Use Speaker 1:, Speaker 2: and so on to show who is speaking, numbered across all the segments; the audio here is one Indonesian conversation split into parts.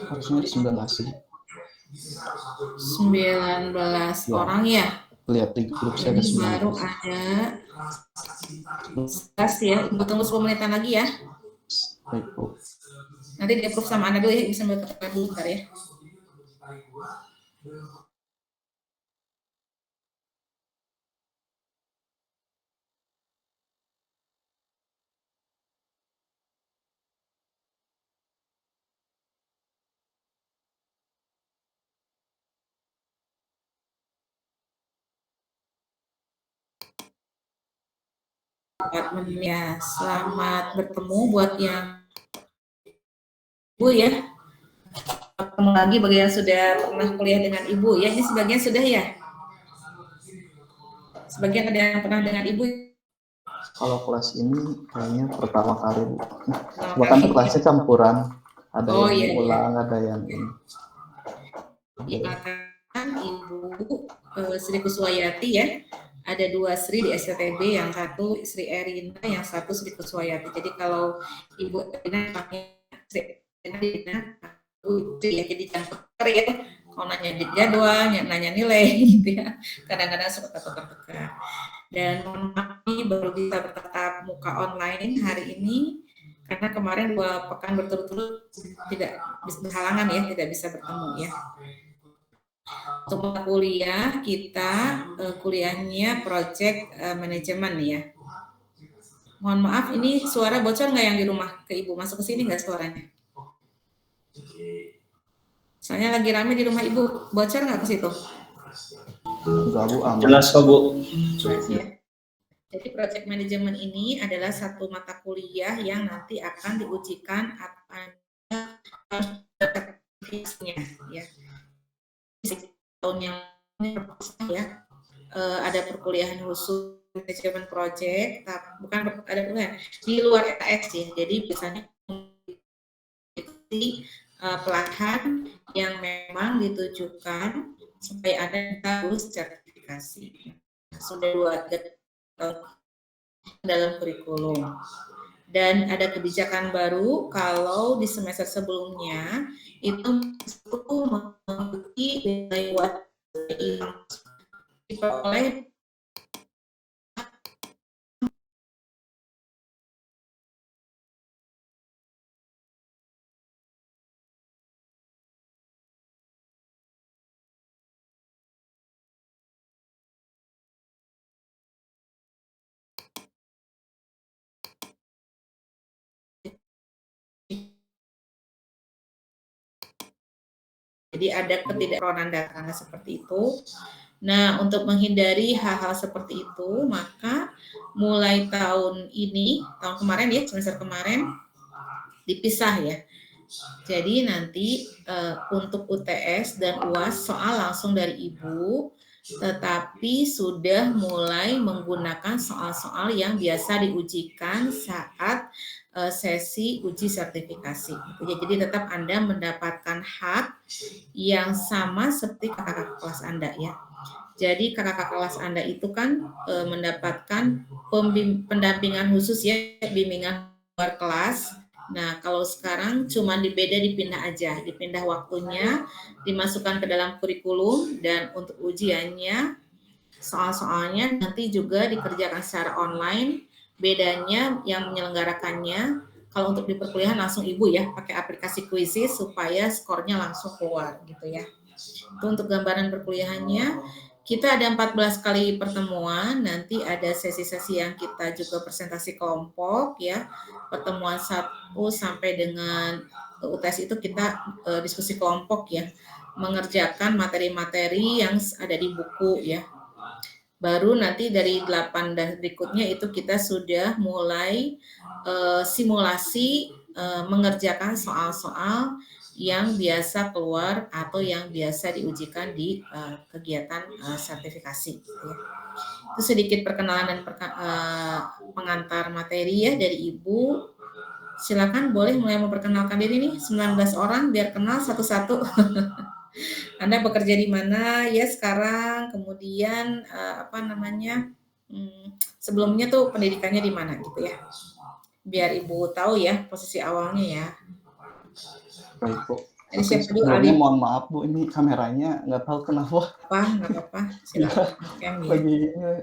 Speaker 1: Harusnya 19 sih.
Speaker 2: 19
Speaker 1: Ya.
Speaker 2: orang ya.
Speaker 1: Lihat di grup saya ada
Speaker 2: Ini
Speaker 1: 19.
Speaker 2: baru ada 11 ya. Ibu tunggu 10 menitan lagi ya.
Speaker 1: Baik, Bu.
Speaker 2: Nanti di approve sama Anda dulu ya. Bisa berkenalan dulu bentar ya. Ya, selamat bertemu buat yang Ibu ya. Ketemu lagi bagi yang sudah pernah kuliah dengan Ibu ya. Ini sebagian sudah ya. Sebagian ada yang pernah dengan Ibu.
Speaker 1: Kalau kelas ini kayaknya pertama kali, Bu. Bahkan kelasnya campuran. Ada yang ulang, ada yang ini.
Speaker 2: Kan Ibu Sri Kuswayati ya. Ada 2 Sri di STTB, yang satu Sri Erina, yang satu Sri Kuswayati. Jadi kalau Ibu Erina pakai Sri Erina itu ya, jadi jangan ya. Kalau nanya jadwal, nanya nilai gitu ya. Kadang-kadang suka tukar-tukar. Dan kami baru bisa bertatap muka online hari ini karena kemarin 2 pekan berturut-turut tidak berhalangan ya, tidak bisa bertemu ya. Untuk kuliah kita kuliahnya project manajemen ya. Mohon maaf, ini suara bocor nggak yang di rumah ke Ibu? Masuk ke sini nggak suaranya? Soalnya lagi rame di rumah Ibu, bocor nggak ke situ?
Speaker 1: Jelas kok, Bu.
Speaker 2: Jelas ya. Jadi project manajemen ini adalah satu mata kuliah yang nanti akan diujikan ya. Tahun yang ya ada perkuliahan khusus manajemen project, bukan ada kuliah di luar ETS ya. Jadi biasanya pelatihan yang memang ditujukan supaya ada lulus sertifikasi. Sudah 2 tahun dalam kurikulum. Dan ada kebijakan baru kalau di semester sebelumnya itu mengikuti nilai yang diperoleh jadi ada ketidakronan data seperti itu. Nah, untuk menghindari hal-hal seperti itu, maka mulai tahun ini, tahun kemarin ya, semester kemarin dipisah ya. Jadi nanti untuk UTS dan UAS soal langsung dari Ibu, tetapi sudah mulai menggunakan soal-soal yang biasa diujikan saat sesi uji sertifikasi. Jadi tetap Anda mendapatkan hak yang sama seperti kakak kelas Anda ya. Jadi kakak kelas Anda itu kan mendapatkan pendampingan khusus ya, bimbingan luar kelas. Nah, kalau sekarang cuma dipindah aja, dipindah waktunya, dimasukkan ke dalam kurikulum, dan untuk ujiannya, soal-soalnya nanti juga dikerjakan secara online. Bedanya yang menyelenggarakannya, kalau untuk di perkuliahan langsung Ibu ya, pakai aplikasi Quizzes supaya skornya langsung keluar gitu ya. Itu untuk gambaran perkuliahannya. Kita ada 14 kali pertemuan, nanti ada sesi-sesi yang kita juga presentasi kelompok ya. Pertemuan 1 sampai dengan UTS itu kita diskusi kelompok ya. Mengerjakan materi-materi yang ada di buku ya. Baru nanti dari 8 dan berikutnya itu kita sudah mulai simulasi mengerjakan soal-soal yang biasa keluar atau yang biasa diujikan di kegiatan sertifikasi. Ya. Itu sedikit perkenalan dan pengantar materi ya dari Ibu. Silakan boleh mulai memperkenalkan diri nih, 19 orang biar kenal satu-satu. Anda bekerja di mana ya sekarang, kemudian sebelumnya tuh pendidikannya di mana gitu ya. Biar Ibu tahu ya posisi awalnya ya.
Speaker 1: Baik, Bu.
Speaker 2: Jadi
Speaker 1: Tapi
Speaker 2: siapa dulu,
Speaker 1: sebelumnya
Speaker 2: Ali?
Speaker 1: mohon maaf, Bu, ini kameranya nggak tahu kenapa.
Speaker 2: Nggak apa-apa. Silakan.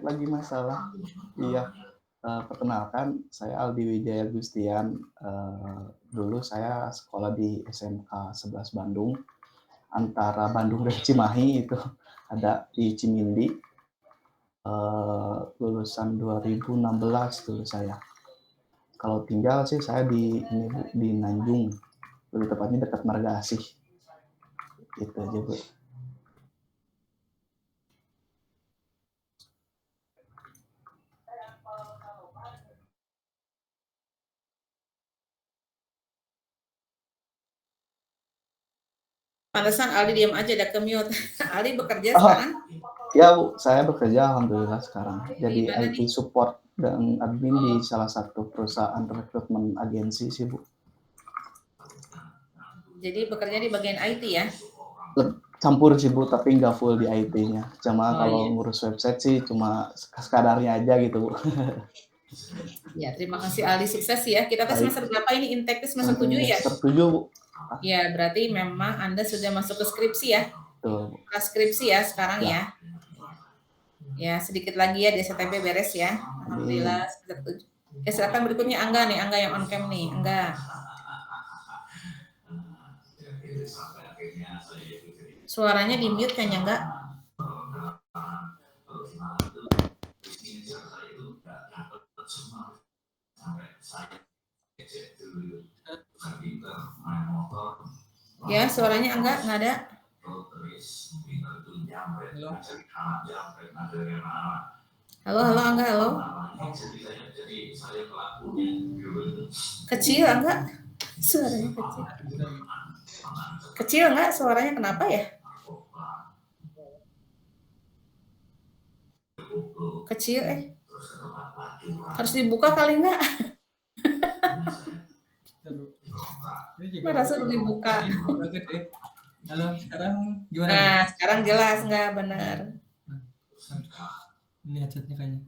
Speaker 1: Lagi masalah. Iya. Perkenalkan, saya Aldi Wijaya Gustian. Dulu saya sekolah di SMK 11 Bandung, antara Bandung dan Cimahi itu ada di Cimindi. Lulusan 2016 dulu saya. Kalau tinggal sih saya di Nanjung, lebih tepatnya dekat Marga Asih. Itu aja, Bu.
Speaker 2: Pantesan Aldi diam aja, ada ke-mute. Aldi bekerja sekarang?
Speaker 1: Ya, Bu, saya bekerja alhamdulillah sekarang. Jadi
Speaker 2: Di mana
Speaker 1: IT
Speaker 2: nih?
Speaker 1: support dan admin di salah satu perusahaan rekrutmen agensi sih, Bu.
Speaker 2: Jadi bekerja di bagian IT ya?
Speaker 1: Campur sih, Bu, tapi nggak full di IT-nya. Cuma kalau
Speaker 2: iya.
Speaker 1: ngurus website sih cuma sekadarnya aja gitu, Bu.
Speaker 2: Ya, terima kasih Aldi, sukses ya. Kita tes semester berapa ini? Intake semester 7 ya?
Speaker 1: Semester 7, Bu.
Speaker 2: Ya, berarti memang Anda sudah masuk ke skripsi ya?
Speaker 1: Betul, Bu.
Speaker 2: Skripsi ya sekarang ya? Ya, sedikit lagi ya di STB beres ya. Alhamdulillah semester 7. Silakan berikutnya Angga nih, Angga yang on cam nih, Angga. Suaranya di mute kayaknya enggak? Ya, suaranya enggak ada. Halo, Angga, halo. Kecil enggak? Suaranya kecil. Kecil enggak suaranya, kenapa ya? Kecil harus dibuka kali enggak? Merasa dibuka.
Speaker 3: Halo, sekarang gimana?
Speaker 2: Nah, sekarang jelas nggak benar.
Speaker 3: Ini headsetnya kayaknya.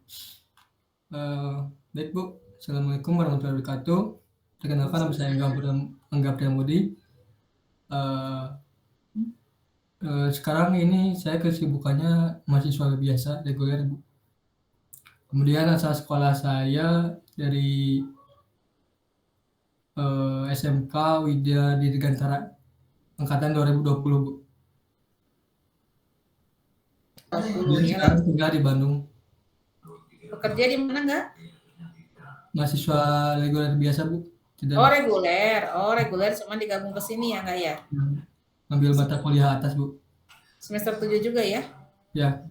Speaker 3: Baik, Bu. Assalamualaikum warahmatullahi wabarakatuh. Perkenalkan, nama saya Angga Priamudi. Sekarang ini saya kesibukannya mahasiswa biasa, reguler, Bu. Kemudian asal sekolah saya dari SMK Widya Dirgantara angkatan 2020, Bu. Sekarang tinggal di Bandung.
Speaker 2: Bekerja di mana enggak?
Speaker 3: Mahasiswa reguler biasa, Bu.
Speaker 2: Tidak. Reguler cuma digabung ke sini ya enggak ya?
Speaker 3: Ambil mata kuliah atas, Bu.
Speaker 2: Semester 7 juga ya?
Speaker 3: Ya.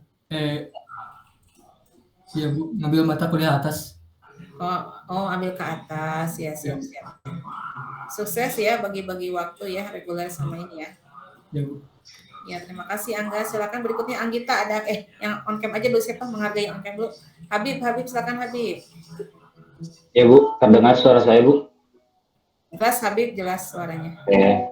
Speaker 3: Iya, Bu, ngambil mata kuliah atas.
Speaker 2: Ambil ke atas ya, siap. Sukses ya bagi-bagi waktu ya, reguler sama ini ya.
Speaker 3: Ya, Bu.
Speaker 2: Ya, terima kasih Angga. Silakan berikutnya Anggita, ada yang on cam aja dulu, siapa menghargai on cam dulu. Habib, silakan Habib.
Speaker 4: Ya, Bu, terdengar suara saya, Bu?
Speaker 2: Jelas Habib, jelas suaranya.
Speaker 4: Oke.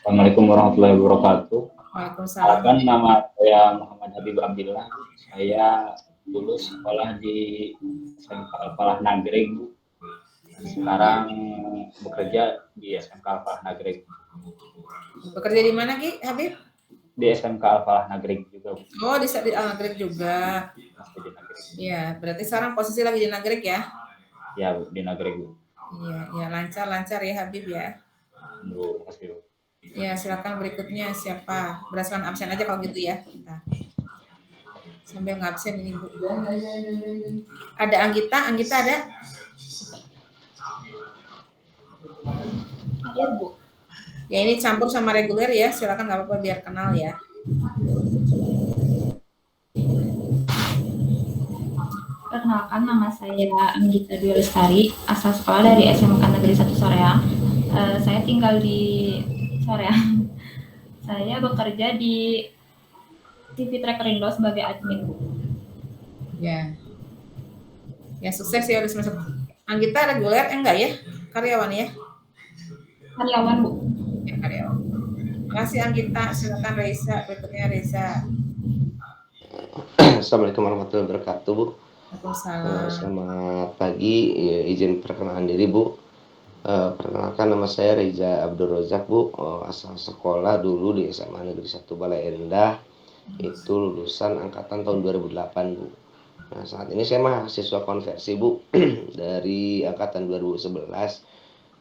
Speaker 4: Assalamualaikum warahmatullahi wabarakatuh.
Speaker 2: Waalaikumsalam.
Speaker 4: Nama saya Muhammad Habib Abdillah. Saya dulu sekolah di SMK Al-Falah Nagreg, Bu. Sekarang bekerja di SMK Al-Falah Nagreg.
Speaker 2: Bekerja di mana, Ki, Habib?
Speaker 4: Di SMK Al-Falah Nagreg juga, Bu.
Speaker 2: Oh, di Nagreg juga. Iya, berarti sekarang posisi lagi di Nagreg ya?
Speaker 4: Ya, Bu, di Nagreg, Bu.
Speaker 2: Iya, lancar ya Habib ya.
Speaker 4: Bu, makasih, Bu.
Speaker 2: Ya, silakan berikutnya siapa? Berdasarkan absen aja kalau gitu ya. Kita sambil ngabsen ini, Bu. Ada Anggita ada? Iya, Bu. Ya, ini campur sama reguler ya. Silakan, nggak apa-apa, biar kenal ya.
Speaker 5: Perkenalkan, nama saya Anggita Dwi Lestari, asal sekolah dari SMK Negeri 1 Soreang. Saya tinggal di Soreang. Saya bekerja di TV Tracker Indo sebagai admin.
Speaker 2: Ya. Ya, sukses ya udah semester. Anggita reguler enggak ya? Karyawan ya?
Speaker 5: Karyawan, Bu.
Speaker 2: Ya, karyawan. Terima kasih Anggita. Silakan Reza, berikutnya Reza.
Speaker 6: Assalamualaikum warahmatullahi wabarakatuh, Bu.
Speaker 2: Waalaikumsalam.
Speaker 6: Selamat pagi, izin perkenalan diri, Bu. Perkenalkan nama saya Reza Abdul Rozak Bu, asal sekolah dulu di SMA Negeri 1 Balai Endah, itu lulusan angkatan tahun 2008 Bu. Nah saat ini saya mahasiswa konversi Bu dari angkatan 2011.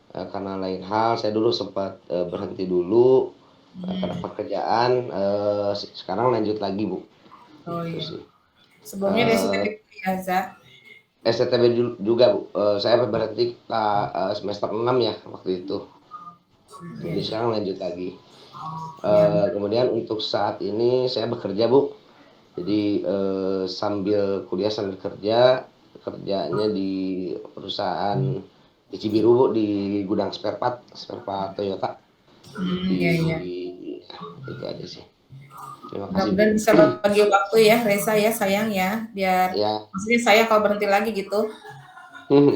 Speaker 6: Karena lain hal saya dulu sempat berhenti dulu karena pekerjaan, sekarang lanjut lagi Bu.
Speaker 2: Oh
Speaker 6: Itu
Speaker 2: iya.
Speaker 6: sih.
Speaker 2: Sebelumnya dari STB ya, Za?
Speaker 6: STB juga Bu, saya berhenti semester 6 ya waktu itu. Jadi sekarang lanjut lagi. Kemudian untuk saat ini saya bekerja Bu. Jadi sambil kuliah sambil kerjanya di perusahaan di Cibiru Bu, di gudang spare part Toyota.
Speaker 2: Iya.
Speaker 6: Itu aja sih. Terima kasih Bu.
Speaker 2: Mudah-mudahan bisa bagi waktu ya, Reza ya, sayang ya, biar
Speaker 6: Ya,
Speaker 2: maksudnya saya kalau berhenti lagi gitu,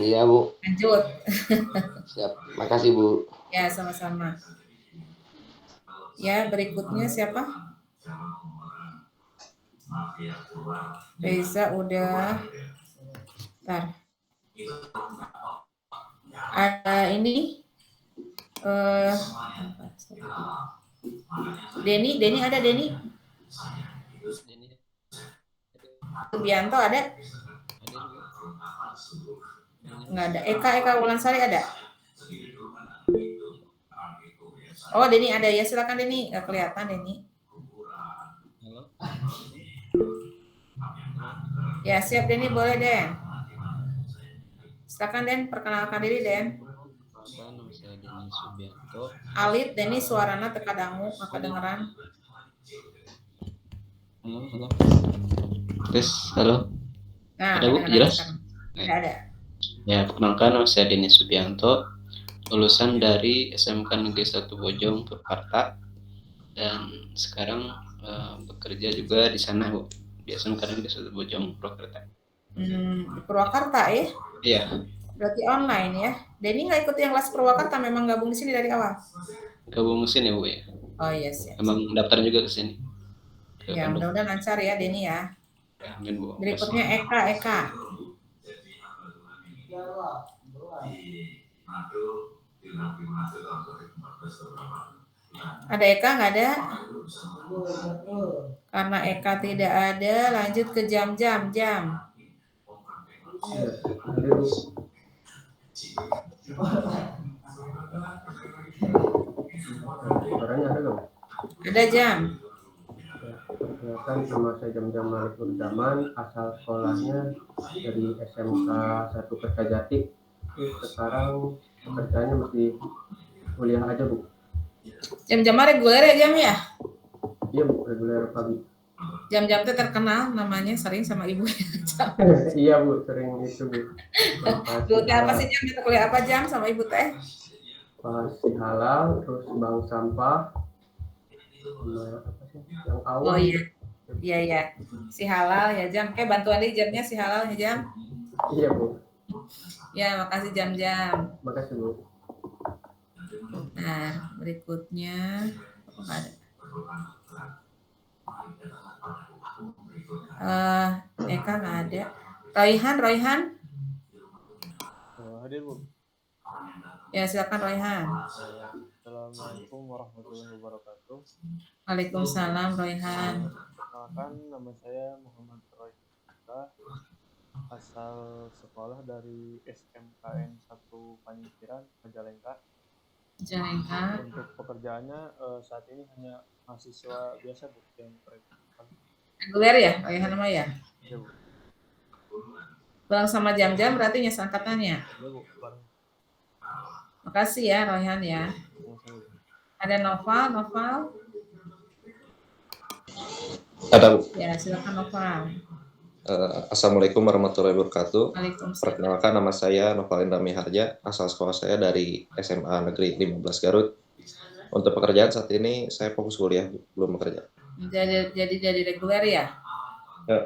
Speaker 6: iya Bu.
Speaker 2: lanjut.
Speaker 6: Siap. Makasih Bu.
Speaker 2: Ya, sama-sama. Ya, berikutnya siapa? Reza udah. Bentar. Ini Denny ada Denny? Bianto ada? Nggak ada. Eka Wulansari ada? Oh, Denny ada ya, silakan Denny. Nggak kelihatan Denny. Ya, siap Denny, boleh Den. Silakan Den, perkenalkan diri Den.
Speaker 7: Nama saya Denny Subianto.
Speaker 2: Alit Denny, suarana teka dangu, maka dengeran.
Speaker 7: Halo. Tes, halo.
Speaker 2: Nah,
Speaker 7: Ada Bu, jelas?
Speaker 2: Ada.
Speaker 7: Ya, perkenalkan nama saya Denny Subianto, lulusan dari SMK Negeri 1 Bojong, Purwakarta, dan sekarang bekerja juga di sana Bu, di SMK Negeri 1 Bojong, Purwakarta.
Speaker 2: Purwakarta ya?
Speaker 7: Iya.
Speaker 2: Berarti online ya? Denny nggak ikut yang kelas Purwakarta, memang gabung di sini dari awal?
Speaker 7: Gabung mesin ya Bu ya?
Speaker 2: Oh iya siap.
Speaker 7: Emang daftar juga ke sini.
Speaker 2: Ya, mudah-mudahan lancar ya Denny ya.
Speaker 7: Amin Bu.
Speaker 2: Berikutnya Eka. Ada Eka nggak ada? Karena Eka tidak ada, lanjut ke jam. Ada jam.
Speaker 8: Perkenalkan, nama saya Jam Malik Nurjaman, asal sekolahnya dari SMK 1 Kertajati. Sekarang pekerjaannya masih kuliah aja Bu.
Speaker 2: Jam reguler ya jam ya?
Speaker 8: Iya Bu, reguler pagi.
Speaker 2: Jam-jam itu terkenal namanya, sering sama ibu.
Speaker 8: Iya Bu, sering itu Bu.
Speaker 2: Ibu teh apa sih jam? Kita kuliah apa jam sama ibu teh?
Speaker 8: Pasti halal, terus bank sampah. Apa sih? Yang awal.
Speaker 2: Oh iya. Iya. Si halal ya jam. Kayak bantuan di jamnya si halal ya jam.
Speaker 8: Iya Bu.
Speaker 2: Ya, makasih jam.
Speaker 8: Makasih Bu.
Speaker 2: Nah, berikutnya apa ada? Eka nggak ada. Royhan.
Speaker 9: Hadir Bu.
Speaker 2: Ya, silakan Royhan.
Speaker 9: Assalamualaikum warahmatullahi wabarakatuh.
Speaker 2: Waalaikumsalam Royhan.
Speaker 9: Perkenalkan, nama saya Muhammad Roy, asal sekolah dari SMKN 1 Panjiran, Majalengka. Untuk pekerjaannya saat ini hanya mahasiswa biasa Bu, yang
Speaker 2: reguler ya, Royhan nama ya?
Speaker 9: Iya Bu.
Speaker 2: Bang sama jam berarti nyes angkatannya.
Speaker 9: Iya Bu, bareng.
Speaker 2: Makasih ya Royhan ya. Ada Noval.
Speaker 10: Ada Bu.
Speaker 2: Ya, silakan Noval.
Speaker 10: Assalamualaikum warahmatullahi wabarakatuh.
Speaker 2: Waalaikumsalam.
Speaker 10: Perkenalkan, nama saya Noval Indra Miharja, asal sekolah saya dari SMA Negeri 15 Garut. Untuk pekerjaan saat ini saya fokus kuliah, belum bekerja.
Speaker 2: Jadi reguler ya?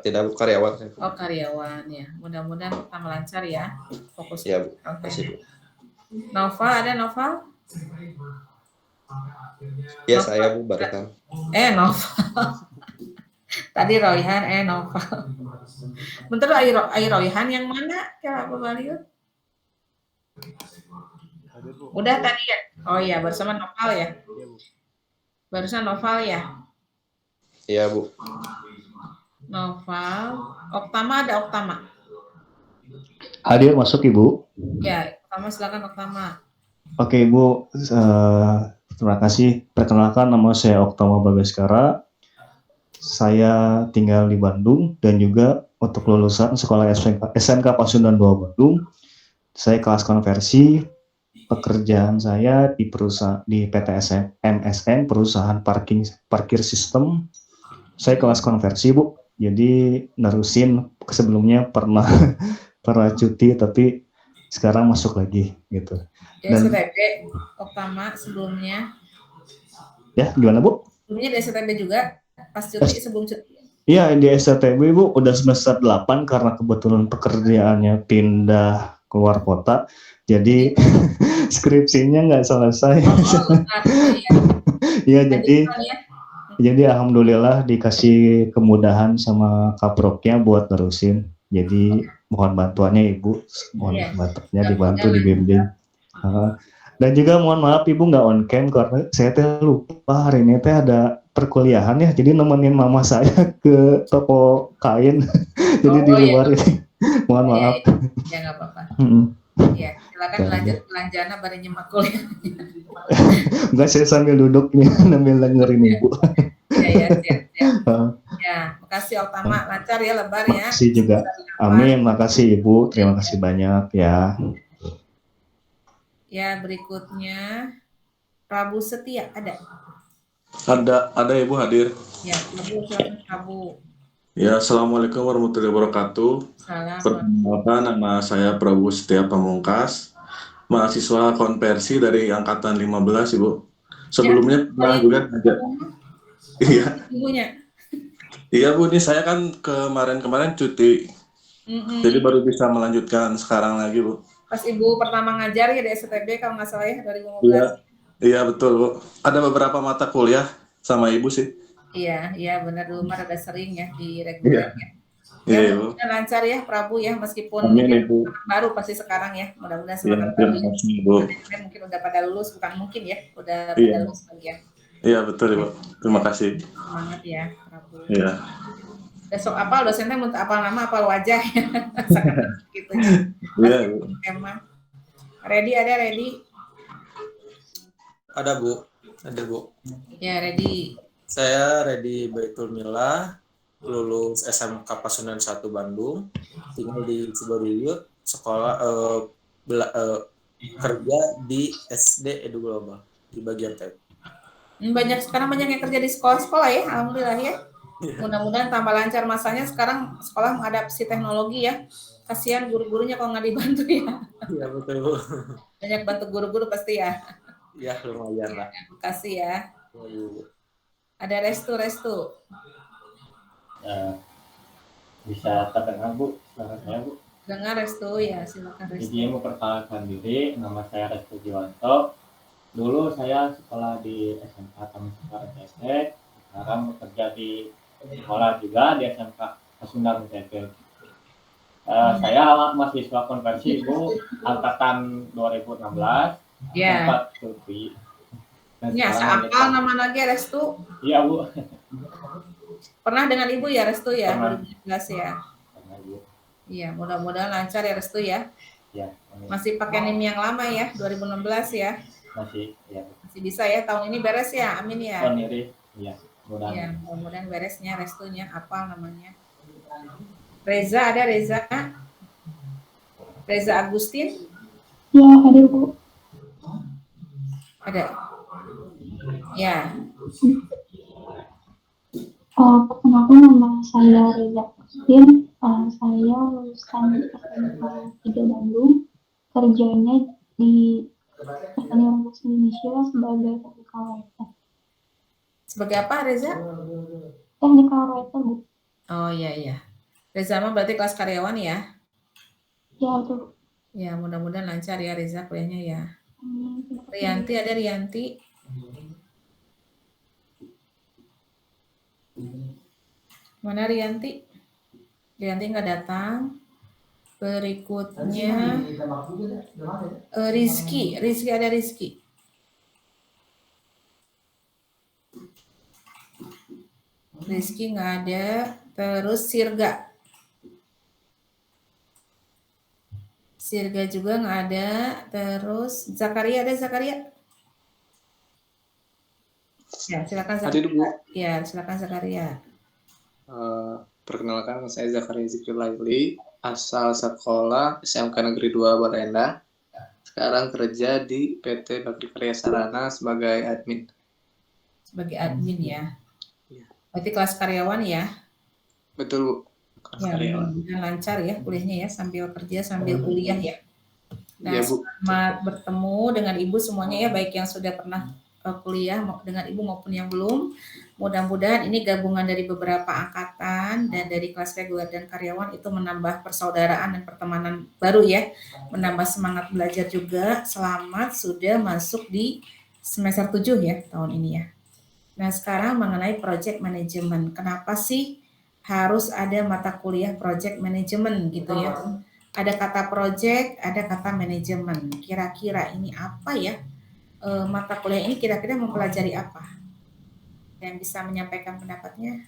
Speaker 10: Tidak Bu, karyawan saya.
Speaker 2: Oh, karyawan ya. Mudah-mudahan tambah lancar ya. Fokus.
Speaker 10: Ya Bu,
Speaker 2: Oke.
Speaker 10: kasih Bu.
Speaker 2: Noval, ada Noval?
Speaker 10: Ya saya Bu, barusan.
Speaker 2: Noval. Tadi Royhan, Noval. Bentar, Royhan yang mana? Ya, Pak Baliut?
Speaker 9: Hadir, Bu.
Speaker 2: Udah tadi ya? Oh iya, bersama Noval ya?
Speaker 9: Iya, Bu.
Speaker 2: Barusan Noval ya?
Speaker 10: Iya, Bu.
Speaker 2: Noval. Oktama ada Oktama?
Speaker 1: Hadir masuk Ibu.
Speaker 2: Ya, Oktama silakan Oktama.
Speaker 1: Oke Ibu, terima kasih. Perkenalkan nama saya Oktama Bagaskara. Saya tinggal di Bandung dan juga untuk lulusan sekolah SMK Pasundan 2 Bandung. Saya kelas konversi. Pekerjaan saya di PT MSN, perusahaan parkir sistem. Saya kelas konversi Bu. Jadi nerusin sebelumnya pernah cuti tapi sekarang masuk lagi gitu.
Speaker 2: Dan STB Oktama sebelumnya.
Speaker 1: Ya, gimana Bu?
Speaker 2: Sebelumnya di STB juga pas cuti sebelum cuti.
Speaker 1: Iya, di STB Bu udah semester 8 karena kebetulan pekerjaannya pindah keluar kota. Jadi skripsinya nggak selesai. Iya, jadi alhamdulillah dikasih kemudahan sama kaproknya buat terusin. Jadi mohon bantuannya Ibu, mohon bantuannya dibantu dibimbing. Dan juga mohon maaf Ibu nggak on cam karena saya teh lupa hari ini teh ada perkuliahan ya, jadi nemenin mama saya ke toko kain. Jadi di luar ini. Mohon maaf.
Speaker 2: Ya nggak apa-apa. Ya, silakan lanjut belanjana bareng nyimak kuliah.
Speaker 1: Enggak, saya sambil duduk nih, sambil dengerin Ibu.
Speaker 2: Ya, siap. Ya, makasih Oktama, lancar ya, lebar ya.
Speaker 1: Makasih juga. Amin, makasih Ibu, terima kasih banyak ya.
Speaker 2: Ya, berikutnya Prabu Setia ada?
Speaker 11: Ada Ibu hadir.
Speaker 2: Ya, Prabu, silakan Prabu.
Speaker 11: Ya, Assalamualaikum warahmatullahi wabarakatuh. Perkenalkan, nama saya Prabu Setia Pamungkas, mahasiswa konversi dari angkatan 15 Ibu. Sebelumnya pernah juga ngajar. Iya.
Speaker 2: Ibunya.
Speaker 11: Iya Bu, ini saya kan kemarin cuti. Jadi baru bisa melanjutkan sekarang lagi Bu.
Speaker 2: Pas Ibu pertama ngajar ya di STB kalau nggak salah ya 2015.
Speaker 11: Iya betul Bu. Ada beberapa mata kuliah sama Ibu sih.
Speaker 2: Iya benar dulu mah ada sering ya di reguler ya. Ya, mudah-mudahan lancar ya Prabu ya, meskipun baru pasti sekarang ya, mudah-mudahan semangat baru. Mungkin udah pada lulus, bukan mungkin ya, udah pada lulus lagi ya.
Speaker 11: Iya betul Ibu, terima kasih.
Speaker 2: Semangat ya Prabu.
Speaker 11: Iya.
Speaker 2: Besok apal dosennya mau apal nama, apal wajah ya, gitu ya.
Speaker 11: Iya.
Speaker 2: Emang. Ready ada ready?
Speaker 12: Ada Bu, ada Bu.
Speaker 2: Ya ready.
Speaker 12: Saya Ready Baitul Milah, lulus SMK Pasundan 1 Bandung, tinggal di Cibaruyut, sekolah kerja di SD Edu Global di bagian TEP.
Speaker 2: Sekarang banyak yang kerja di sekolah-sekolah ya, alhamdulillah ya. Mudah-mudahan tambah lancar masanya. Sekarang sekolah mengadaptasi teknologi ya. Kasihan guru-gurunya kalau nggak dibantu ya.
Speaker 12: Iya betul Bu.
Speaker 2: Banyak bantu guru-guru pasti ya.
Speaker 12: Iya lumayan lah.
Speaker 2: Terima kasih ya. Ada Restu.
Speaker 13: Bisa terdengar Bu, suara saya Bu.
Speaker 2: Dengar Restu ya, silakan Restu.
Speaker 13: Jadi memperkenalkan diri, nama saya Restu Jiwanto. Dulu saya sekolah di SMK Taman STP, sekarang bekerja di sekolah juga di SMK Pasundan STP. Saya mahasiswa konversi Bu, angkatan 2016.
Speaker 2: Ya.
Speaker 13: Tempat cuti.
Speaker 2: Ya, apa nama lagi Restu?
Speaker 13: Iya Bu.
Speaker 2: Pernah dengan Ibu ya Restu ya, 2017 ya.
Speaker 13: Pernah Bu.
Speaker 2: Iya, mudah-mudahan lancar ya Restu ya.
Speaker 13: Ya.
Speaker 2: Masih pakai NIM yang lama ya, 2016 ya.
Speaker 13: Masih, ya.
Speaker 2: Masih bisa ya, tahun ini beres ya, amin ya.
Speaker 13: Tahun ini, iya.
Speaker 2: Mudah-mudahan beresnya Restunya, apa namanya? Reza, ada Reza? Reza Agustin?
Speaker 14: Ya, ada Bu.
Speaker 2: Ada. Ya.
Speaker 14: Perkenalkan nama saya Reza Agustin. Saya lulusan SMK 3 Bandung. Kerjanya di Pertanian Indonesia sebagai technical writer.
Speaker 2: Sebagai apa Reza?
Speaker 14: Technical writer Bu.
Speaker 2: Oh iya. Reza mah berarti kelas karyawan ya?
Speaker 14: Ya betul.
Speaker 2: Ya mudah-mudahan lancar ya Reza kuliahnya ya. Rianti, ada Rianti? Mana Rianti? Rianti nggak datang. Berikutnya Rizky ada Rizky. Rizky nggak ada. Terus Sirga juga nggak ada. Terus Zakaria ada Zakaria? Ya silakan Zakaria. Ya silakan Zakaria.
Speaker 15: Perkenalkan, saya Zakaria Zikri Laili, asal sekolah SMK Negeri 2 Barenda. Sekarang kerja di PT Bakti Karya Sarana sebagai admin.
Speaker 2: Sebagai admin ya. Berarti kelas karyawan ya?
Speaker 15: Betul, Bu. Kelas karyawan.
Speaker 2: Ya, lancar ya kuliahnya ya, sambil kerja sambil kuliah ya. Nah,
Speaker 15: Ya, Bu.
Speaker 2: selamat bertemu dengan Ibu semuanya ya, baik yang sudah pernah kuliah dengan Ibu maupun yang belum. Mudah-mudahan ini gabungan dari beberapa angkatan dan dari kelas reguler dan karyawan itu menambah persaudaraan dan pertemanan baru ya, menambah semangat belajar juga. Selamat sudah masuk di semester 7 ya tahun ini ya. Nah sekarang mengenai project management, kenapa sih harus ada mata kuliah project management gitu ya? Ada kata project, ada kata manajemen. Kira-kira ini apa ya? Mata kuliah ini kira-kira mempelajari apa? Yang bisa menyampaikan pendapatnya?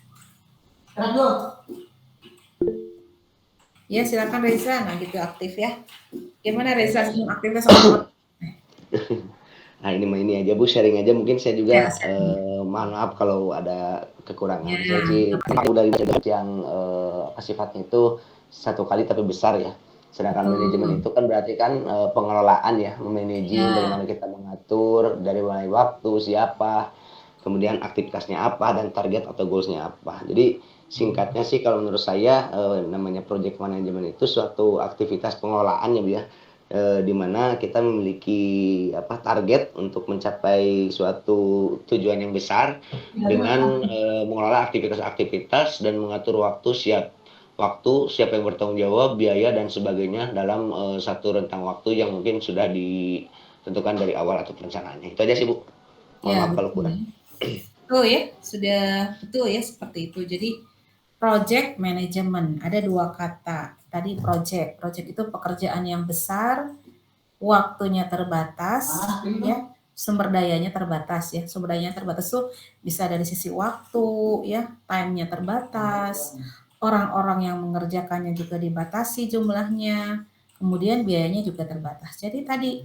Speaker 2: Ya silakan Reza, nah gitu aktif ya. Gimana Reza aktifnya sama?
Speaker 6: Nah ini aja Bu, sharing aja, mungkin saya juga mohon maaf kalau ada kekurangan. Saya sih aku dari yang sifatnya itu satu kali tapi besar ya. Sedangkan manajemen itu kan berarti kan pengelolaan ya, memanaging bagaimana kita mengatur dari mulai waktu, siapa, kemudian aktivitasnya apa, dan target atau goalsnya apa. Jadi singkatnya sih kalau menurut saya namanya project management itu suatu aktivitas pengelolaan ya Bu ya, di mana kita memiliki target untuk mencapai suatu tujuan yang besar dengan mengelola aktivitas-aktivitas dan mengatur waktu, siapa yang bertanggung jawab, biaya dan sebagainya dalam satu rentang waktu yang mungkin sudah ditentukan dari awal atau perencanaannya. Itu aja sih Bu. Mohon maaf kalau kurang.
Speaker 2: Oh ya, sudah betul ya seperti itu. Jadi project management ada dua kata. Tadi project itu pekerjaan yang besar, waktunya terbatas, ya, sumber dayanya terbatas ya. Sumber dayanya terbatas tuh bisa dari sisi waktu, ya, time-nya terbatas, orang-orang yang mengerjakannya juga dibatasi jumlahnya, kemudian biayanya juga terbatas. Jadi tadi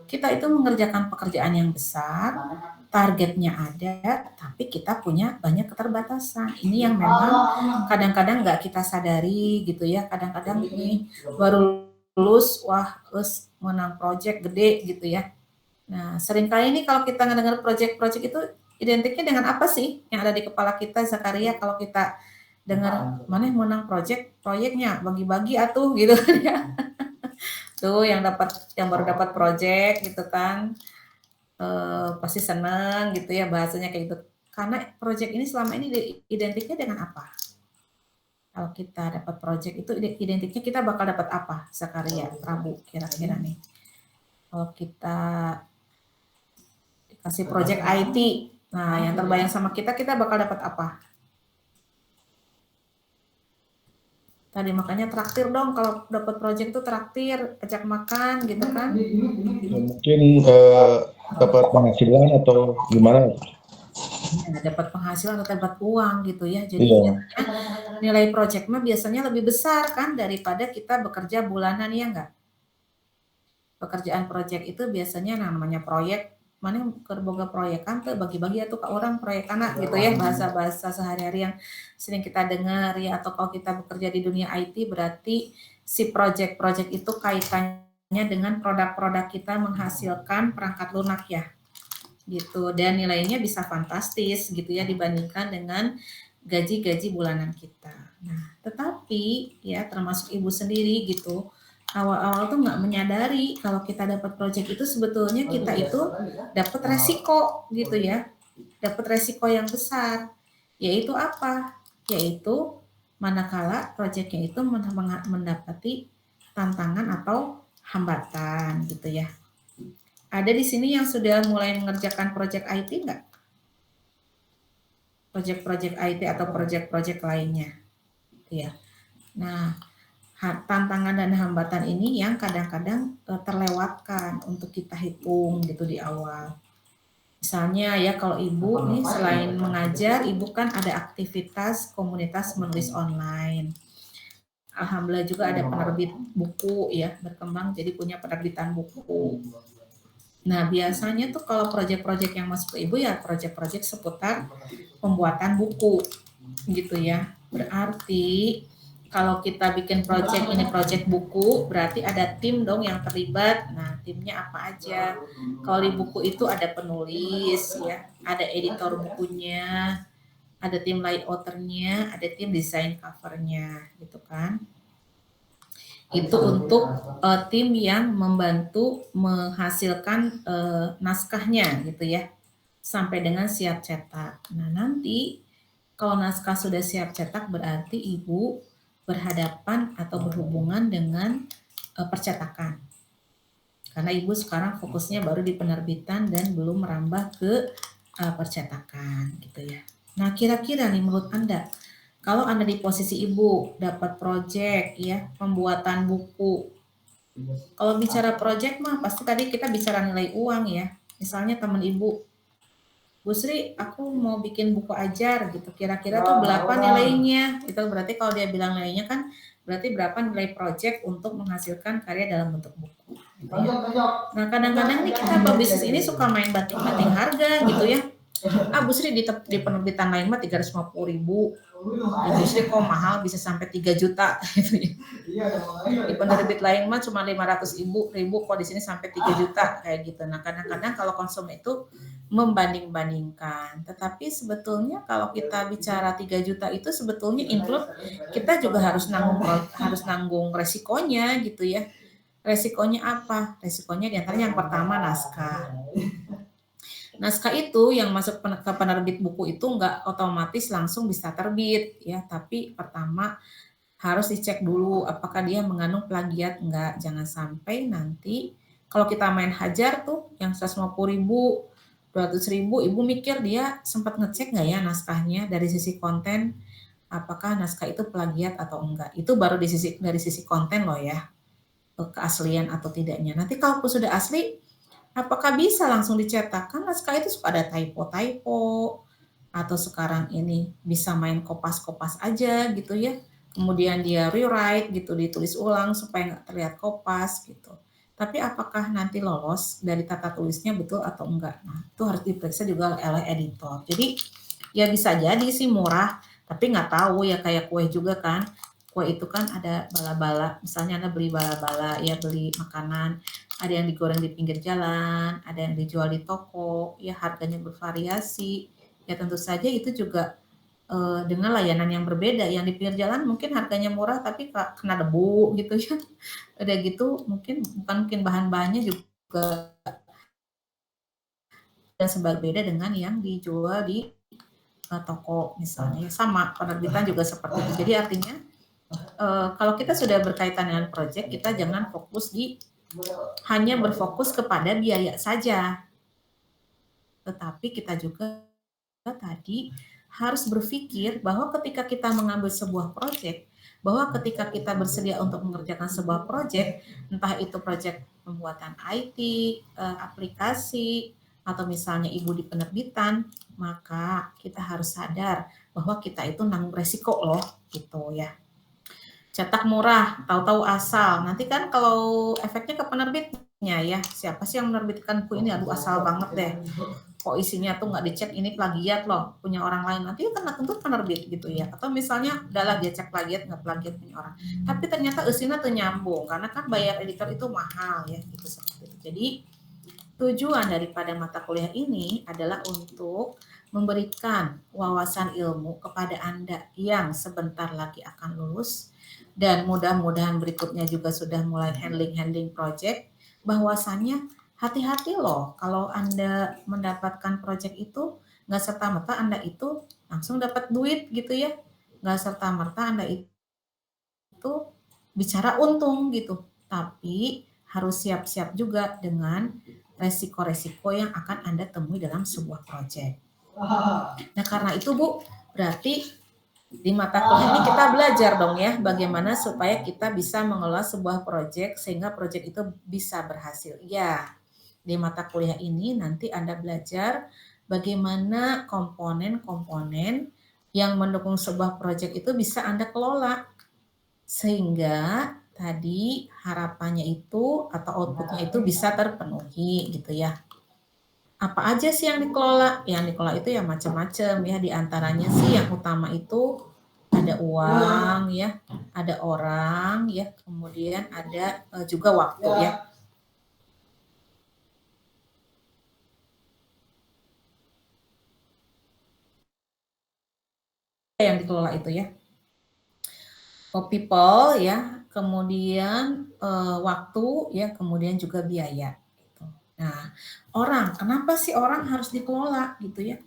Speaker 2: kita itu mengerjakan pekerjaan yang besar, targetnya ada, tapi kita punya banyak keterbatasan. Ini yang memang kadang-kadang nggak kita sadari gitu ya. Kadang-kadang ini baru lulus, wah, terus menang project gede gitu ya. Nah, seringkali ini kalau kita ngedengar project itu identiknya dengan apa sih yang ada di kepala kita, Zakaria? Kalau kita dengar mana yang menang proyeknya bagi-bagi atuh gitu kan ya. Tuh yang baru dapat project gitu kan. Pasti senang gitu ya bahasanya kayak gitu. Karena project ini selama ini identiknya dengan apa? Kalau kita dapat project itu identiknya kita bakal dapat apa? Zakaria, Prabu, kira-kira nih. Kalau kita dikasih project IT, nah yang terbayang sama kita bakal dapat apa? Tadi makanya traktir dong, kalau dapat project itu traktir, ajak makan gitu kan?
Speaker 16: Ya, mungkin dapat penghasilan atau gimana?
Speaker 2: Ya, dapat penghasilan atau dapat uang gitu ya. Jadi biasanya nilai project mah biasanya lebih besar kan daripada kita bekerja bulanan ya enggak? Pekerjaan project itu biasanya namanya proyek, mana yang kerboga proyek kan tuh bagi-bagi atau ke orang proyek anak gitu ya, bahasa-bahasa sehari-hari yang sering kita dengar ya. Atau kalau kita bekerja di dunia IT berarti si project itu kaitannya dengan produk-produk kita menghasilkan perangkat lunak ya gitu, dan nilainya bisa fantastis gitu ya dibandingkan dengan gaji bulanan kita. Nah tetapi ya termasuk ibu sendiri gitu, awal-awal tuh nggak menyadari kalau kita dapat project itu sebetulnya kita itu dapat resiko gitu ya, dapat resiko yang besar, yaitu apa? Yaitu manakala projectnya itu mendapati tantangan atau hambatan gitu ya. Ada di sini yang sudah mulai mengerjakan project IT nggak? Project IT atau project lainnya, gitu ya. Nah, tantangan dan hambatan ini yang kadang-kadang terlewatkan untuk kita hitung gitu di awal. Misalnya ya kalau ibu nih selain mengajar, ibu kan ada aktivitas komunitas menulis online. Alhamdulillah juga ada penerbit buku ya, berkembang jadi punya penerbitan buku. Nah biasanya tuh kalau proyek-proyek yang masuk ke ibu ya proyek-proyek seputar pembuatan buku gitu ya. Berarti kalau kita bikin proyek ini proyek buku, berarti ada tim dong yang terlibat. Nah, timnya apa aja? Kalau di buku itu ada penulis, ya, ada editor bukunya, ada tim layouternya, ada tim desain covernya, gitu kan? Itu untuk tim yang membantu menghasilkan naskahnya, gitu ya, sampai dengan siap cetak. Nah, nanti kalau naskah sudah siap cetak, berarti ibu berhadapan atau berhubungan dengan percetakan. Karena ibu sekarang fokusnya baru di penerbitan dan belum merambah ke percetakan gitu ya. Nah, kira-kira nih menurut Anda, kalau Anda di posisi ibu dapat proyek ya, pembuatan buku. Kalau bicara proyek mah pasti tadi kita bicara nilai uang ya. Misalnya teman ibu, Bu Sri, aku mau bikin buku ajar gitu. Kira-kira tuh berapa nilainya? Itu berarti kalau dia bilang nilainya kan berarti berapa nilai project untuk menghasilkan karya dalam bentuk buku. Gitu ya. Nah kadang-kadang nih kita pebisnis ini suka main banting-banting harga gitu ya. Bu Sri di penerbitan lain mah 350.000. Bu Sri kok mahal bisa sampai 3 juta gitu ya. Di penerbit lain mah cuma 500.000 kok di sini sampai 3 juta kayak gitu. Nah kadang-kadang kalau konsumen itu membanding-bandingkan. Tetapi sebetulnya kalau kita bicara 3 juta itu sebetulnya include kita juga harus nanggung resikonya gitu ya. Resikonya apa? Resikonya diantaranya yang pertama naskah. Naskah itu yang masuk ke penerbit buku itu nggak otomatis langsung bisa terbit ya, tapi pertama harus dicek dulu apakah dia mengandung plagiat enggak. Jangan sampai nanti kalau kita main hajar tuh yang 150.000, 200.000, ibu mikir dia sempat ngecek nggak ya naskahnya dari sisi konten, apakah naskah itu plagiat atau enggak. Itu baru dari sisi konten loh ya, keaslian atau tidaknya. Nanti kalau sudah asli, apakah bisa langsung dicetak? Kan naskah itu suka ada typo-typo, atau sekarang ini bisa main kopas-kopas aja gitu ya. Kemudian dia rewrite gitu, ditulis ulang supaya nggak terlihat kopas gitu. Tapi apakah nanti lolos dari tata tulisnya betul atau enggak? Nah, itu harus diperiksa juga oleh editor. Jadi ya bisa jadi sih murah, tapi nggak tahu ya kayak kue juga kan. Kue itu kan ada bala-bala, misalnya Anda beli bala-bala, ya beli makanan, ada yang digoreng di pinggir jalan, ada yang dijual di toko, ya harganya bervariasi. Ya tentu saja itu juga dengan layanan yang berbeda. Yang di pinggir jalan mungkin harganya murah tapi kena debu gitu ya. Udah gitu mungkin bahan-bahannya juga dan berbeda dengan yang dijual di toko misalnya. Sama penerbitan juga seperti itu. Jadi artinya kalau kita sudah berkaitan dengan proyek, kita jangan fokus hanya berfokus kepada biaya saja. Tetapi kita juga tadi harus berpikir bahwa ketika kita mengambil sebuah proyek, bahwa ketika kita bersedia untuk mengerjakan sebuah proyek, entah itu proyek pembuatan IT, aplikasi, atau misalnya ibu di penerbitan, maka kita harus sadar bahwa kita itu nanggung resiko loh, gitu ya. Cetak murah, tahu-tahu asal. Nanti kan kalau efeknya ke penerbitnya ya, siapa sih yang menerbitkan buku ini? Aduh asal banget deh. Kok isinya tuh nggak dicek ini plagiat loh, punya orang lain. Nanti kan tentu penerbit gitu ya. Atau misalnya udahlah dia cek plagiat, nggak plagiat punya orang. Tapi ternyata isinya tuh nyambung, karena kan bayar editor itu mahal ya, gitu seperti itu. Jadi tujuan daripada mata kuliah ini adalah untuk memberikan wawasan ilmu kepada Anda yang sebentar lagi akan lulus, dan mudah-mudahan berikutnya juga sudah mulai handling project, bahwasannya hati-hati loh kalau Anda mendapatkan project itu nggak serta-merta Anda itu langsung dapat duit gitu ya, nggak serta-merta Anda itu bicara untung gitu, tapi harus siap-siap juga dengan resiko-resiko yang akan Anda temui dalam sebuah project. Nah karena itu Bu, berarti Di mata kuliah ini kita belajar dong ya, bagaimana supaya kita bisa mengelola sebuah proyek sehingga proyek itu bisa berhasil. Ya, di mata kuliah ini nanti Anda belajar bagaimana komponen-komponen yang mendukung sebuah proyek itu bisa Anda kelola. Sehingga tadi harapannya itu atau outputnya itu bisa terpenuhi gitu ya. Apa aja sih yang dikelola? Yang dikelola itu ya macam-macam ya, diantaranya sih yang utama itu ada uang ya, ada orang ya, kemudian ada juga waktu ya. Yang dikelola itu ya. People ya, kemudian waktu ya, kemudian juga biaya. Gitu. Nah, orang, kenapa sih orang harus dikelola gitu ya?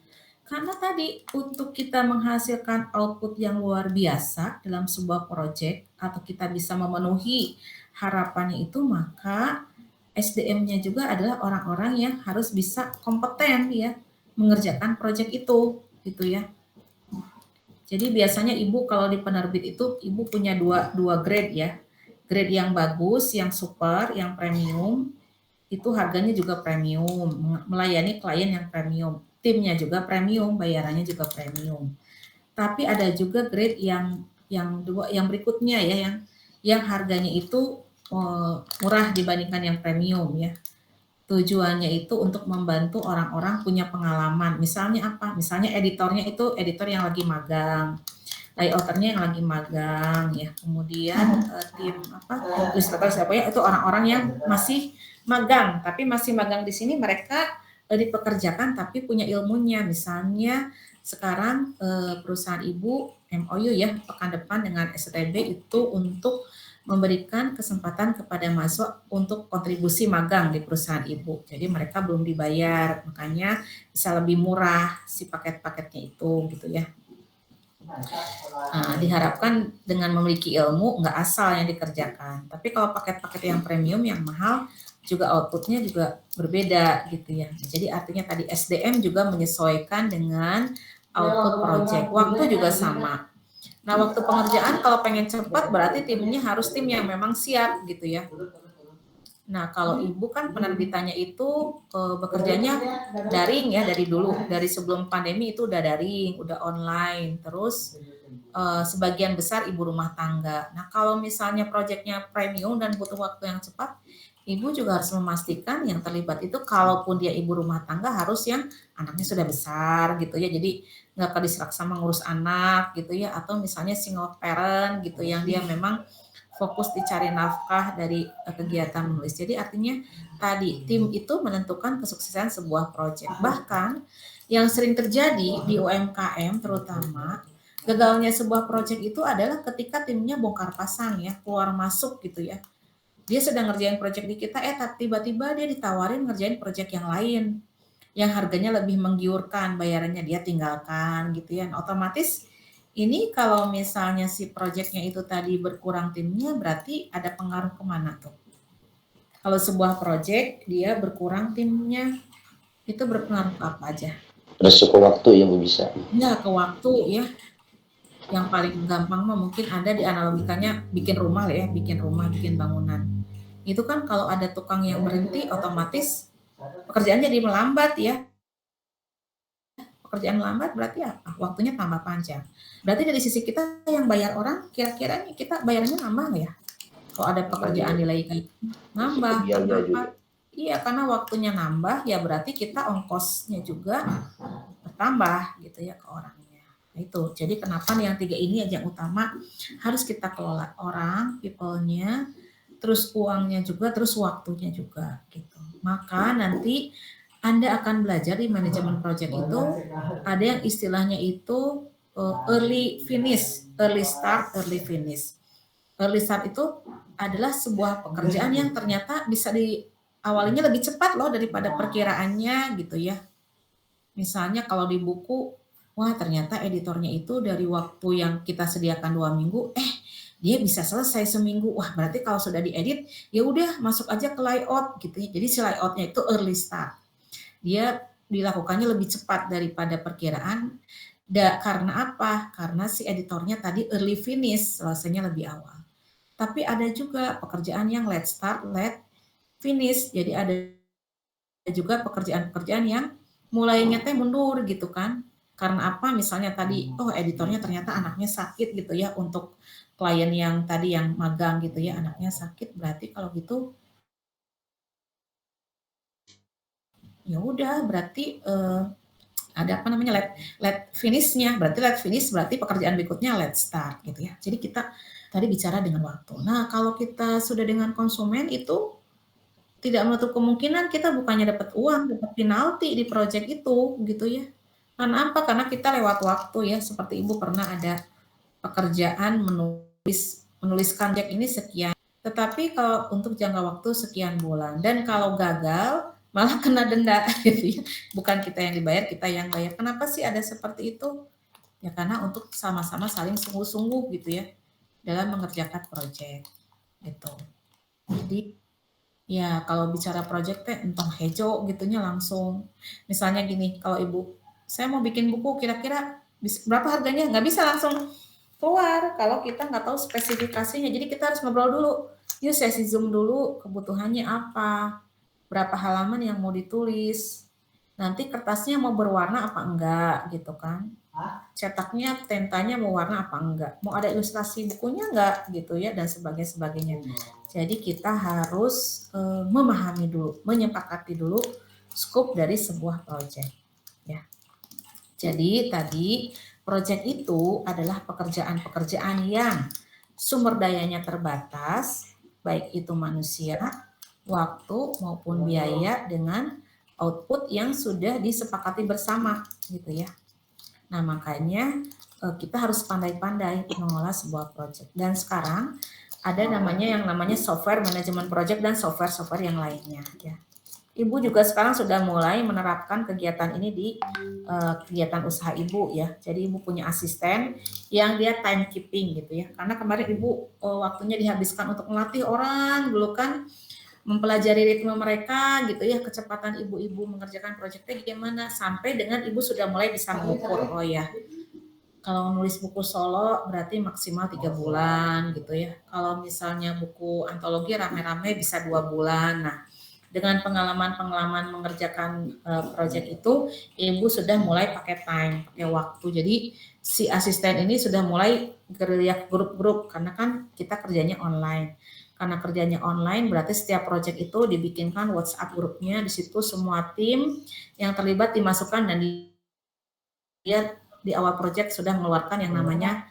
Speaker 2: Karena tadi untuk kita menghasilkan output yang luar biasa dalam sebuah proyek atau kita bisa memenuhi harapannya itu, maka SDM-nya juga adalah orang-orang yang harus bisa kompeten ya mengerjakan proyek itu gitu ya. Jadi biasanya ibu kalau di penerbit itu ibu punya dua grade ya. Grade yang bagus, yang super, yang premium, itu harganya juga premium, melayani klien yang premium. Timnya juga premium, bayarannya juga premium. Tapi ada juga grade yang berikutnya ya, yang harganya itu murah dibandingkan yang premium ya. Tujuannya itu untuk membantu orang-orang punya pengalaman. Misalnya apa? Misalnya editornya itu editor yang lagi magang, layouternya yang lagi magang ya. Kemudian tim ilustrator siapanya itu orang-orang yang masih magang, tapi masih magang di sini mereka dipekerjakan tapi punya ilmunya. Misalnya sekarang perusahaan ibu MOU ya pekan depan dengan STB itu untuk memberikan kesempatan kepada mahasiswa untuk kontribusi magang di perusahaan ibu. Jadi mereka belum dibayar, makanya bisa lebih murah si paket-paketnya itu gitu ya. Nah, diharapkan dengan memiliki ilmu nggak asal yang dikerjakan. Tapi kalau paket-paket yang premium yang mahal juga outputnya juga berbeda gitu ya. Jadi artinya tadi SDM juga menyesuaikan dengan output project. Waktu juga sama. Nah, waktu pengerjaan kalau pengen cepat berarti timnya harus tim yang memang siap gitu ya. Nah, kalau ibu kan penerbitannya itu bekerjanya daring ya dari dulu. Dari sebelum pandemi itu udah daring, udah online. Terus sebagian besar ibu rumah tangga. Nah, kalau misalnya proyeknya premium dan butuh waktu yang cepat, ibu juga harus memastikan yang terlibat itu kalaupun dia ibu rumah tangga harus yang anaknya sudah besar gitu ya. Jadi nggak kedisrak sama ngurus anak gitu ya. Atau misalnya single parent gitu yang dia memang fokus dicari nafkah dari kegiatan menulis. Jadi artinya tadi tim itu menentukan kesuksesan sebuah proyek. Bahkan yang sering terjadi di UMKM terutama gagalnya sebuah proyek itu adalah ketika timnya bongkar pasang ya, keluar masuk gitu ya. Dia sedang ngerjain proyek di kita, tapi tiba-tiba dia ditawarin ngerjain proyek yang lain yang harganya lebih menggiurkan, bayarannya dia tinggalkan gitu ya. Nah, otomatis ini kalau misalnya si proyeknya itu tadi berkurang timnya, berarti ada pengaruh kemana tuh? Kalau sebuah proyek dia berkurang timnya, itu berpengaruh ke apa aja?
Speaker 6: Resiko waktu yang bisa.
Speaker 2: Ya, ke waktu ya. Yang paling gampang mah mungkin ada di analogikannya bikin rumah ya, bikin rumah, bikin bangunan. Itu kan kalau ada tukang yang berhenti, otomatis pekerjaan jadi melambat ya. Pekerjaan lambat berarti apa? Waktunya tambah panjang. Berarti dari sisi kita yang bayar orang, kira-kira kita bayarnya nambah nggak ya? Kalau ada pekerjaan nilai nambah. Kenapa? Iya, karena waktunya nambah, ya berarti kita ongkosnya juga bertambah gitu ya ke orangnya. Nah, itu. Jadi kenapa yang 3 ini yang utama harus kita kelola orang, people-nya, terus uangnya juga, terus waktunya juga gitu. Maka nanti Anda akan belajar di manajemen project itu ada yang istilahnya itu early finish, early start, early finish. Early start itu adalah sebuah pekerjaan yang ternyata bisa diawalinya lebih cepat loh daripada perkiraannya gitu ya. Misalnya kalau di buku, wah ternyata editornya itu dari waktu yang kita sediakan 2 minggu, dia bisa selesai seminggu. Wah berarti kalau sudah diedit, ya udah masuk aja ke layout gitu ya. Jadi si layoutnya itu early start. Dia dilakukannya lebih cepat daripada perkiraan. Karena apa? Karena si editornya tadi early finish, selesainya lebih awal. Tapi ada juga pekerjaan yang late start, late finish. Jadi ada juga pekerjaan-pekerjaan yang mulainya teh mundur gitu kan. Karena apa? Misalnya tadi, editornya ternyata anaknya sakit gitu ya, untuk klien yang tadi yang magang gitu ya, anaknya sakit, berarti kalau gitu ya udah berarti ada apa namanya late finish-nya, berarti late finish berarti pekerjaan berikutnya late start gitu ya. Jadi kita tadi bicara dengan waktu. Nah, kalau kita sudah dengan konsumen itu tidak menutup kemungkinan kita bukannya dapat uang, dapat penalti di project itu gitu ya. Karena apa? Karena kita lewat waktu ya, seperti Ibu pernah ada pekerjaan menuliskan project ini sekian. Tetapi kalau untuk jangka waktu sekian bulan, dan kalau gagal malah kena denda gitu ya. Bukan kita yang dibayar, kita yang bayar. Kenapa sih ada seperti itu? Ya karena untuk sama-sama saling sungguh-sungguh gitu ya dalam mengerjakan proyek gitu. Jadi ya kalau bicara proyek teh entah hejo gitunya langsung. Misalnya gini, kalau Ibu, saya mau bikin buku kira-kira berapa harganya? Nggak bisa langsung keluar kalau kita nggak tahu spesifikasinya. Jadi kita harus ngobrol dulu. Yuk sesi Zoom dulu, kebutuhannya apa? Berapa halaman yang mau ditulis, nanti kertasnya mau berwarna apa enggak gitu kan, cetaknya tentanya mau warna apa enggak, mau ada ilustrasi bukunya enggak gitu ya, dan sebagainya. Jadi kita harus memahami dulu, menyepakati dulu skop dari sebuah proyek ya. Jadi tadi proyek itu adalah pekerjaan-pekerjaan yang sumber dayanya terbatas, baik itu manusia, waktu maupun biaya, dengan output yang sudah disepakati bersama gitu ya. Nah makanya kita harus pandai-pandai mengolah sebuah proyek. Dan sekarang ada yang namanya software manajemen proyek dan software-software yang lainnya ya. Ibu juga sekarang sudah mulai menerapkan kegiatan ini di kegiatan usaha Ibu ya. Jadi Ibu punya asisten yang dia timekeeping gitu ya. Karena kemarin Ibu waktunya dihabiskan untuk melatih orang dulu kan, mempelajari ritme mereka gitu ya, kecepatan ibu-ibu mengerjakan proyeknya gimana, sampai dengan Ibu sudah mulai bisa mengukur, oh ya kalau nulis buku solo berarti maksimal 3 bulan gitu ya, kalau misalnya buku antologi rame-rame bisa 2 bulan. Nah dengan pengalaman mengerjakan proyek itu, Ibu sudah mulai pakai waktu. Jadi si asisten ini sudah mulai gerilya grup-grup, karena kan kita kerjanya online. Karena kerjanya online berarti setiap proyek itu dibikinkan WhatsApp grupnya, di situ semua tim yang terlibat dimasukkan, dan dia di awal proyek sudah mengeluarkan yang namanya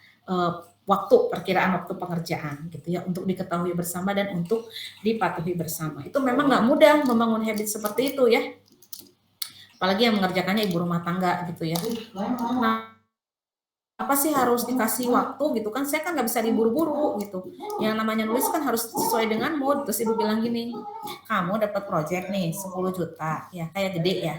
Speaker 2: perkiraan waktu pengerjaan gitu ya, untuk diketahui bersama dan untuk dipatuhi bersama. Itu memang nggak mudah membangun habit seperti itu ya, apalagi yang mengerjakannya ibu rumah tangga gitu ya. Nah, apa sih harus dikasih waktu gitu kan, saya kan nggak bisa diburu-buru gitu, yang namanya nulis kan harus sesuai dengan mood. Terus ibu bilang gini, kamu dapat project nih 10 juta ya, kayak gede ya,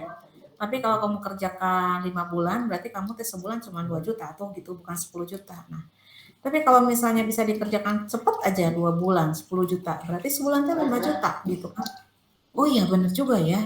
Speaker 2: tapi kalau kamu kerjakan 5 bulan berarti kamu sebulan cuma 2 juta tuh gitu, bukan 10 juta. Nah tapi kalau misalnya bisa dikerjakan cepet aja 2 bulan 10 juta, berarti sebulan tuh 5 juta gitu kan. Oh iya bener juga ya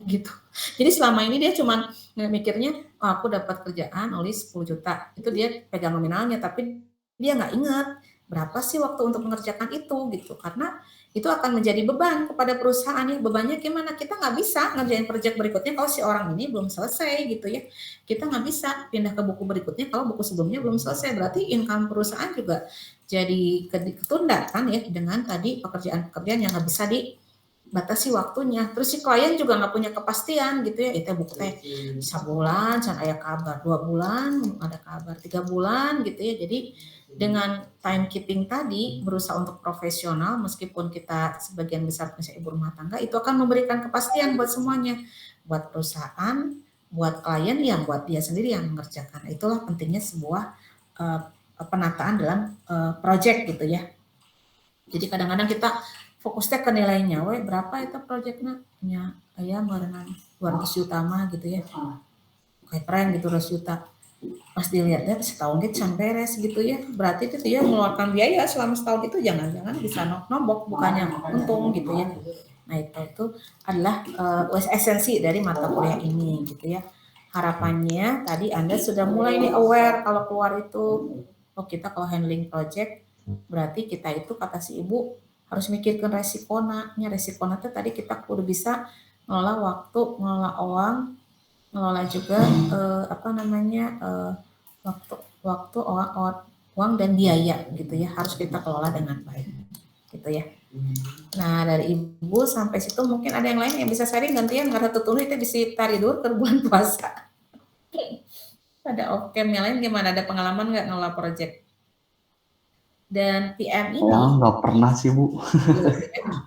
Speaker 2: gitu. Jadi selama ini dia cuma mikirnya, oh, aku dapat kerjaan nulis 10 juta, itu dia pegang nominalnya, tapi dia nggak ingat berapa sih waktu untuk mengerjakan itu gitu, karena itu akan menjadi beban kepada perusahaan ya. Bebannya gimana? Kita nggak bisa ngerjain proyek berikutnya kalau si orang ini belum selesai gitu ya. Kita nggak bisa pindah ke buku berikutnya kalau buku sebelumnya belum selesai. Berarti income perusahaan juga jadi ketunda kan ya, dengan tadi pekerjaan-pekerjaan yang nggak bisa dibatasi waktunya. Terus si klien juga nggak punya kepastian gitu ya, itu buku teh sebulan can aya kabar, 2 bulan ada kabar, 3 bulan gitu ya. Jadi dengan timekeeping tadi berusaha untuk profesional, meskipun kita sebagian besar misalnya ibu rumah tangga, itu akan memberikan kepastian buat semuanya, buat perusahaan, buat klien, yang buat dia sendiri yang mengerjakan. Itulah pentingnya sebuah penataan dalam project gitu ya. Jadi kadang-kadang kita fokusnya ke nilainya, berapa itu proyeknya, ya kayak barengan 200 juta mah gitu ya, kayak keren gitu 200 juta. Pas dilihat setahun gitu sampai beres gitu ya, berarti itu dia mengeluarkan biaya selama setahun itu jangan-jangan bisa nombok, bukannya untung gitu ya. Nah itu adalah esensi dari mata kuliah ini gitu ya. harapannya tadi Anda sudah mulai nih aware kalau keluar itu, oh kita kalau handling project berarti kita itu kata si ibu harus mikirkan resikona itu tadi kita kudu bisa ngelola waktu, ngelola uang, ngelola juga waktu, uang dan biaya gitu ya, harus kita kelola dengan baik gitu ya. Nah dari ibu sampai situ mungkin ada yang lain yang bisa sharing gantian nggak tutun itu bisa taridur ke bulan puasa. Ada oke yang lain gimana, ada pengalaman nggak ngelola project? Dan PM ini
Speaker 1: Saya nggak pernah sih Bu.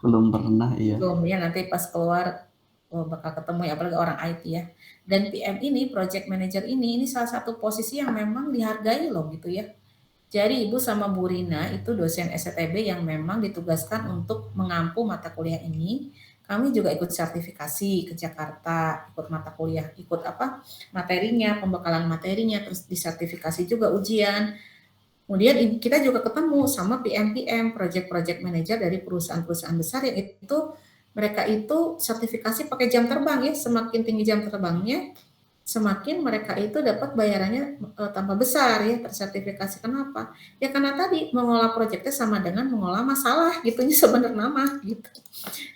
Speaker 1: Belum pernah, iya.
Speaker 2: belum ya, nanti pas keluar bakal ketemu ya, apalagi orang IT ya. Dan PM ini, project manager ini salah satu posisi yang memang dihargai loh gitu ya. Jadi Ibu sama Bu Rina itu dosen STB yang memang ditugaskan untuk mengampu mata kuliah ini. Kami juga ikut sertifikasi ke Jakarta, ikut mata kuliah, ikut materinya, pembekalan materinya, terus disertifikasi juga ujian. Kemudian kita juga ketemu sama PM, project manager dari perusahaan-perusahaan besar yang itu mereka itu sertifikasi pakai jam terbang ya, semakin tinggi jam terbangnya, semakin mereka itu dapat bayarannya tambah besar ya, tersertifikasi. Kenapa? Ya karena tadi mengolah proyeknya sama dengan mengolah masalah gitu sebenarnya nama gitu.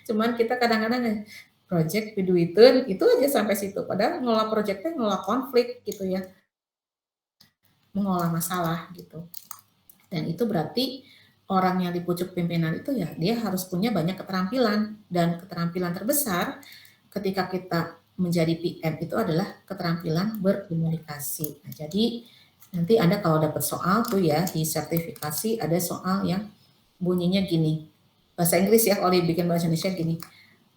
Speaker 2: Cuman kita kadang-kadang project piduiteun itu aja sampai situ. Padahal mengolah proyeknya mengolah konflik gitu ya, mengolah masalah gitu. Dan itu berarti orang yang di pucuk pimpinan itu ya dia harus punya banyak keterampilan, dan keterampilan terbesar ketika kita menjadi PM itu adalah keterampilan berkomunikasi. Nah, jadi nanti Anda kalau dapat soal tuh ya di sertifikasi ada soal yang bunyinya gini, bahasa Inggris ya, kalau dibikin bahasa Indonesia gini,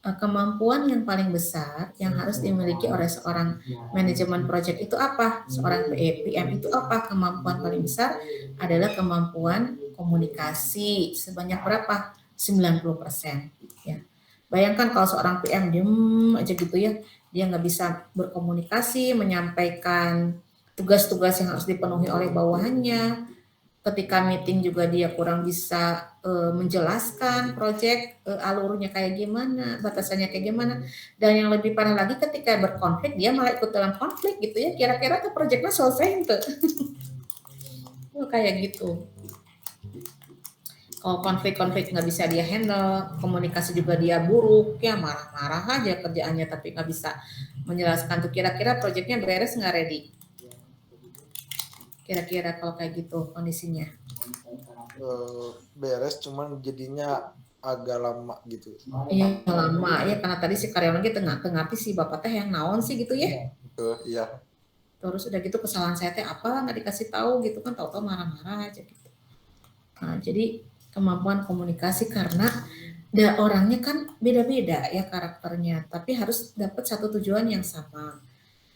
Speaker 2: kemampuan yang paling besar yang harus dimiliki oleh seorang manajemen project itu apa? Seorang PM itu apa? Kemampuan paling besar adalah kemampuan komunikasi sebanyak berapa? 90% ya. Bayangkan kalau seorang PM diem aja gitu ya, dia nggak bisa berkomunikasi, menyampaikan tugas-tugas yang harus dipenuhi oleh bawahannya. Ketika meeting juga dia kurang bisa menjelaskan proyek alurnya kayak gimana, batasannya kayak gimana. Dan yang lebih parah lagi ketika berkonflik dia malah ikut dalam konflik gitu ya. Kira-kira tuh proyeknya selesai tuh. Kayak gitu. Kalau konflik nggak bisa dia handle, komunikasi juga dia buruk, ya marah-marah aja kerjaannya tapi nggak bisa menjelaskan tuh kira-kira proyeknya beres nggak ready. Kira-kira kalau kayak gitu kondisinya.
Speaker 17: Beres, cuman jadinya agak lama gitu.
Speaker 2: Iya lama ya, karena tadi si karyawan kita tengah-tengah si bapak teh yang naon sih gitu ya.
Speaker 17: Iya.
Speaker 2: Terus udah gitu kesalahan saya teh apa nggak dikasih tahu gitu kan, tahu-tahu marah-marah aja gitu. Nah, jadi kemampuan komunikasi karena orangnya kan beda-beda ya karakternya, tapi harus dapat satu tujuan yang sama.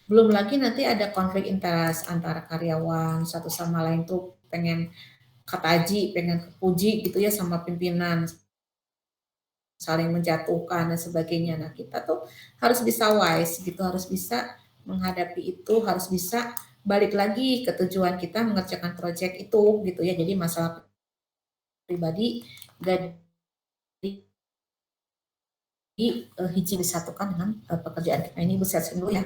Speaker 2: Belum lagi nanti ada konflik interest antara karyawan satu sama lain tuh pengen kataji, pengen kepuji gitu ya sama pimpinan, saling menjatuhkan dan sebagainya. Nah kita tuh harus bisa wise gitu, harus bisa menghadapi itu, harus bisa balik lagi ke tujuan kita mengerjakan proyek itu gitu ya. Jadi masalah pribadi gak hiji disatukan dengan pekerjaan kita ini. Besar dulu ya.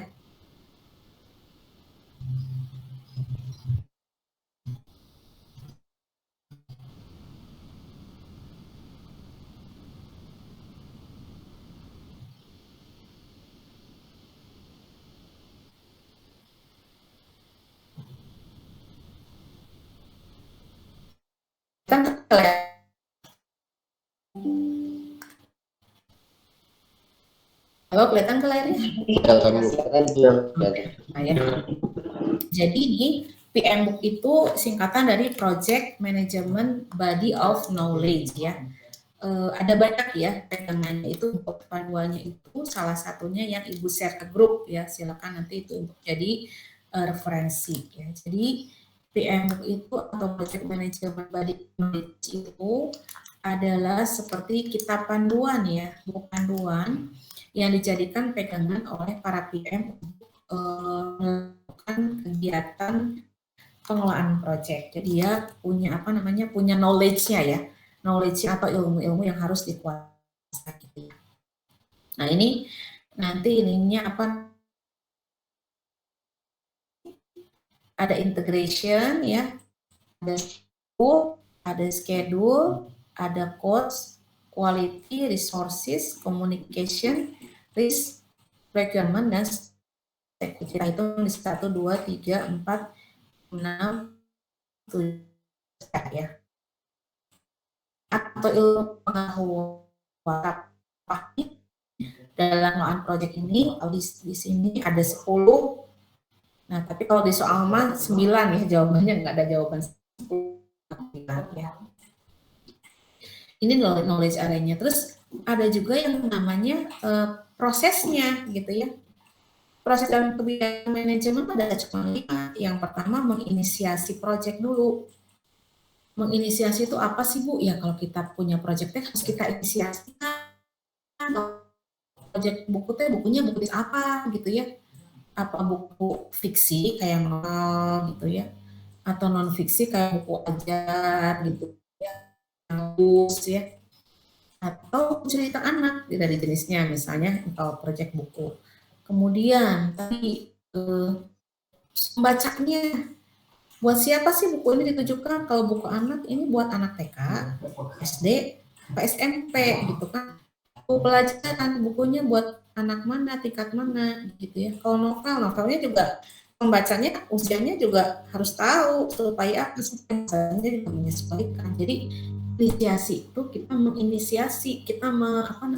Speaker 2: Halo, kelihatan ke layarnya? Jadi ini PM Book itu singkatan dari Project Management Body of Knowledge ya. Ada banyak ya pegangannya itu, panduannya itu salah satunya yang Ibu share ke grup ya, silakan nanti itu untuk jadi referensi ya. Jadi PM Book itu atau Project Management Body of Knowledge itu adalah seperti kitab panduan ya, buku panduan yang dijadikan pegangan oleh para PM untuk melakukan kegiatan pengelolaan proyek. Jadi dia punya punya knowledge-nya ya, knowledge atau ilmu-ilmu yang harus dikuasai. Nah ini nanti ininya ada integration ya, ada schedule, ada cost, quality, resources, communication, risk, procurement, dan kita hitung di 1, 2, 3, 4, 6, 7 ya. Atau ilmu pengetahuan dalam melakukan proyek ini, di sini ada 10. Nah, tapi kalau di soal mah 9 ya jawabannya, nggak ada jawaban 10 ya. Ini knowledge area-nya. Terus ada juga yang namanya prosesnya gitu ya. Proses dalam kebijakan manajemen ada cuma 5. Yang pertama menginisiasi proyek dulu. Menginisiasi itu apa sih Bu? Ya kalau kita punya proyek teh harus kita inisiasikan. Proyek buku teh bukunya buku apa gitu ya? Apa buku fiksi kayak novel gitu ya? Atau non fiksi kayak buku ajar gitu ya? Ya. Atau cerita anak dari jenisnya misalnya kalau proyek buku. Kemudian tadi pembacanya, buat siapa sih buku ini ditujukan? Kalau buku anak ini buat anak TK, SD, SMP gitu kan. Buku pelajaran bukunya buat anak mana, tingkat mana gitu ya. Kalau novelnya juga pembacanya usianya juga harus tahu supaya misalnya juga menyesuaikan. Jadi inisiasi itu kita menginisiasi, kita melakukan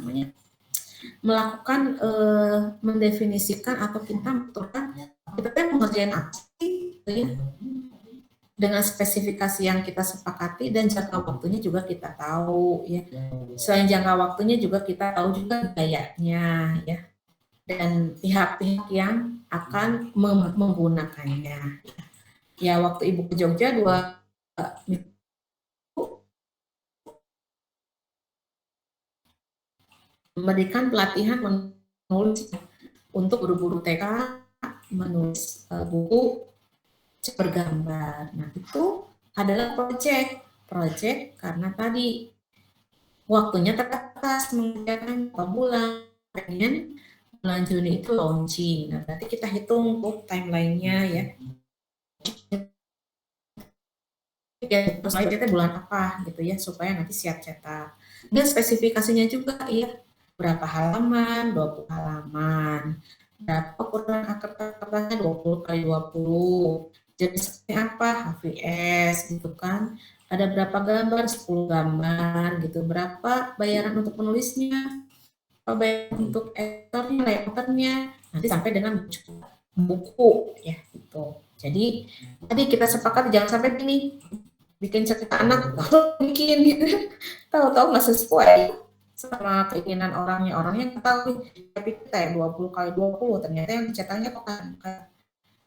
Speaker 2: mendefinisikan atau kita menentukan kita kan mengerjain apa sih gitu ya, dengan spesifikasi yang kita sepakati dan jangka waktunya juga kita tahu ya. Selain jangka waktunya juga kita tahu juga gayanya ya, dan pihak-pihak yang akan menggunakannya. Ya waktu Ibu ke Jogja 2 minggu memberikan pelatihan menulis untuk guru-guru TK menulis buku bergambar. Nah itu adalah proyek karena tadi waktunya terbatas mengerjakan berapa bulan. Pengen bulan Juni itu launching. Nah berarti kita hitung timeline-nya ya. Terus kita bulan apa gitu ya supaya nanti siap cetak. Dan spesifikasinya juga ya. Berapa halaman, 20 halaman. Berapa ukuran kertasnya 20 kali 20. Jenisnya apa? HVS gitu kan. Ada berapa gambar? 10 gambar gitu. Berapa bayaran untuk penulisnya? Berapa bayaran untuk editornya, layouternya? Nanti sampai dengan buku ya gitu. Jadi tadi kita sepakat jangan sampai gini bikin cerita anak bikin gitu. Tahu-tahu nggak sesuai sama keinginan orangnya tahu tapi kita 20 kali 20 ternyata yang cetaknya bukan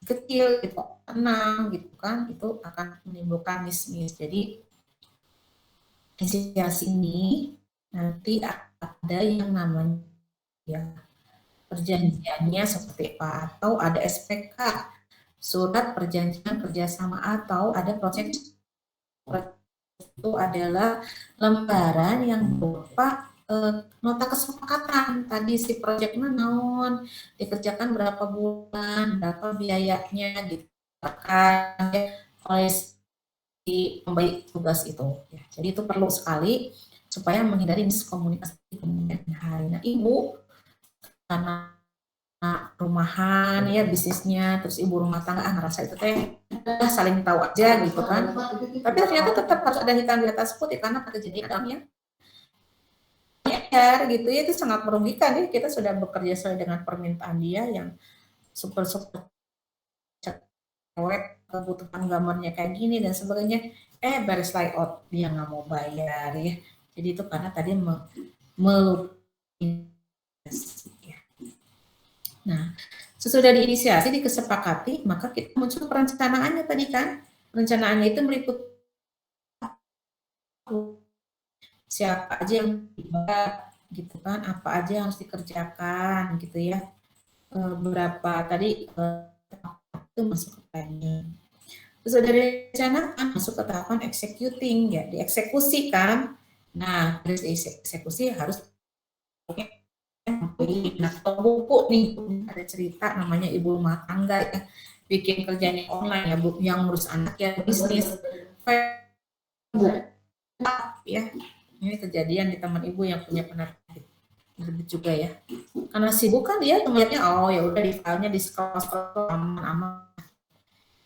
Speaker 2: kecil gitu, tenang gitu kan, itu akan menimbulkan miss. Jadi inisiasi ini nanti ada yang namanya ya perjanjiannya seperti apa, atau ada SPK surat perjanjian kerjasama, atau ada proyek itu adalah lembaran yang berupa nota kesepakatan tadi si proyeknya naon dikerjakan berapa bulan, berapa biayanya gitu kan oleh si pemberi tugas itu ya. Jadi itu perlu sekali supaya menghindari miskomunikasi kemudian hari. Nah Ibu karena rumahan ya bisnisnya, terus ibu rumah tangga ngerasa itu teh saling tahu aja gitu kan, tapi ternyata tetap harus ada hitam di atas putih karena pada jadi dalamnya gitu ya, itu sangat merugikan ya. Kita sudah bekerja sesuai dengan permintaan dia yang super cewek, kebutuhan gambarnya kayak gini dan sebagainya, baris layout dia nggak mau bayar ya. Jadi itu karena tadi ya. Nah sesudah diinisiasi dikesepakati maka kita muncul perencanaannya tadi kan. Perencanaannya itu meliputi siapa aja yang terlibat gitu kan, apa aja yang harus dikerjakan gitu ya, berapa tadi itu masuk ke planning. Terus sudah direncanakan masuk ke tahapan executing ya, dieksekusikan. Nah dari eksekusi harus Nah, atau buku nih, ada cerita namanya ibu rumah tangga ya, bikin kerjanya online ya, Bu, yang ngurus anak ya bisnis. Ya, ini kejadian di teman ibu yang punya penerbit juga ya. Karena sibuk kan dia ngeliatnya, oh ya udah di filenya di scroll aman-aman.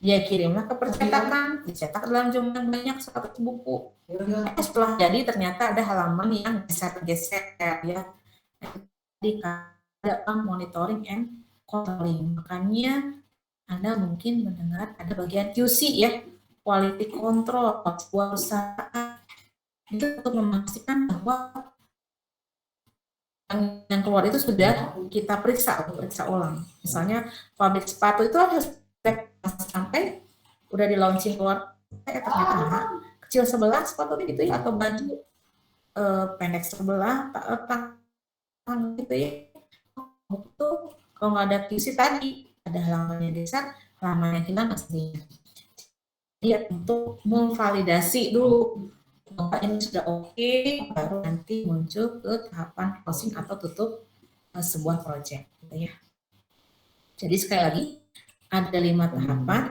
Speaker 2: Dia kirimlah ke percetakan, dicetak dalam jumlah banyak 100 buku. Setelah jadi ternyata ada halaman yang geser-geser ya. Jadi ada monitoring and controlling. Makanya Anda mungkin mendengar ada bagian QC ya, quality control, sebuah usaha itu untuk memastikan bahwa yang keluar itu sudah kita periksa ulang. Misalnya pabrik sepatu itu harus sampai udah di launching keluar ternyata kecil sebelah sepatunya gitu ya, atau baju pendek sebelah gitu ya. Itu kalau nggak ada QC tadi ada halamannya besar, halamannya hilang aslinya. Dia untuk memvalidasi dulu bahwa ini sudah oke, baru nanti muncul ke tahapan closing atau tutup sebuah proyek gitu ya. Jadi sekali lagi ada 5 tahapan,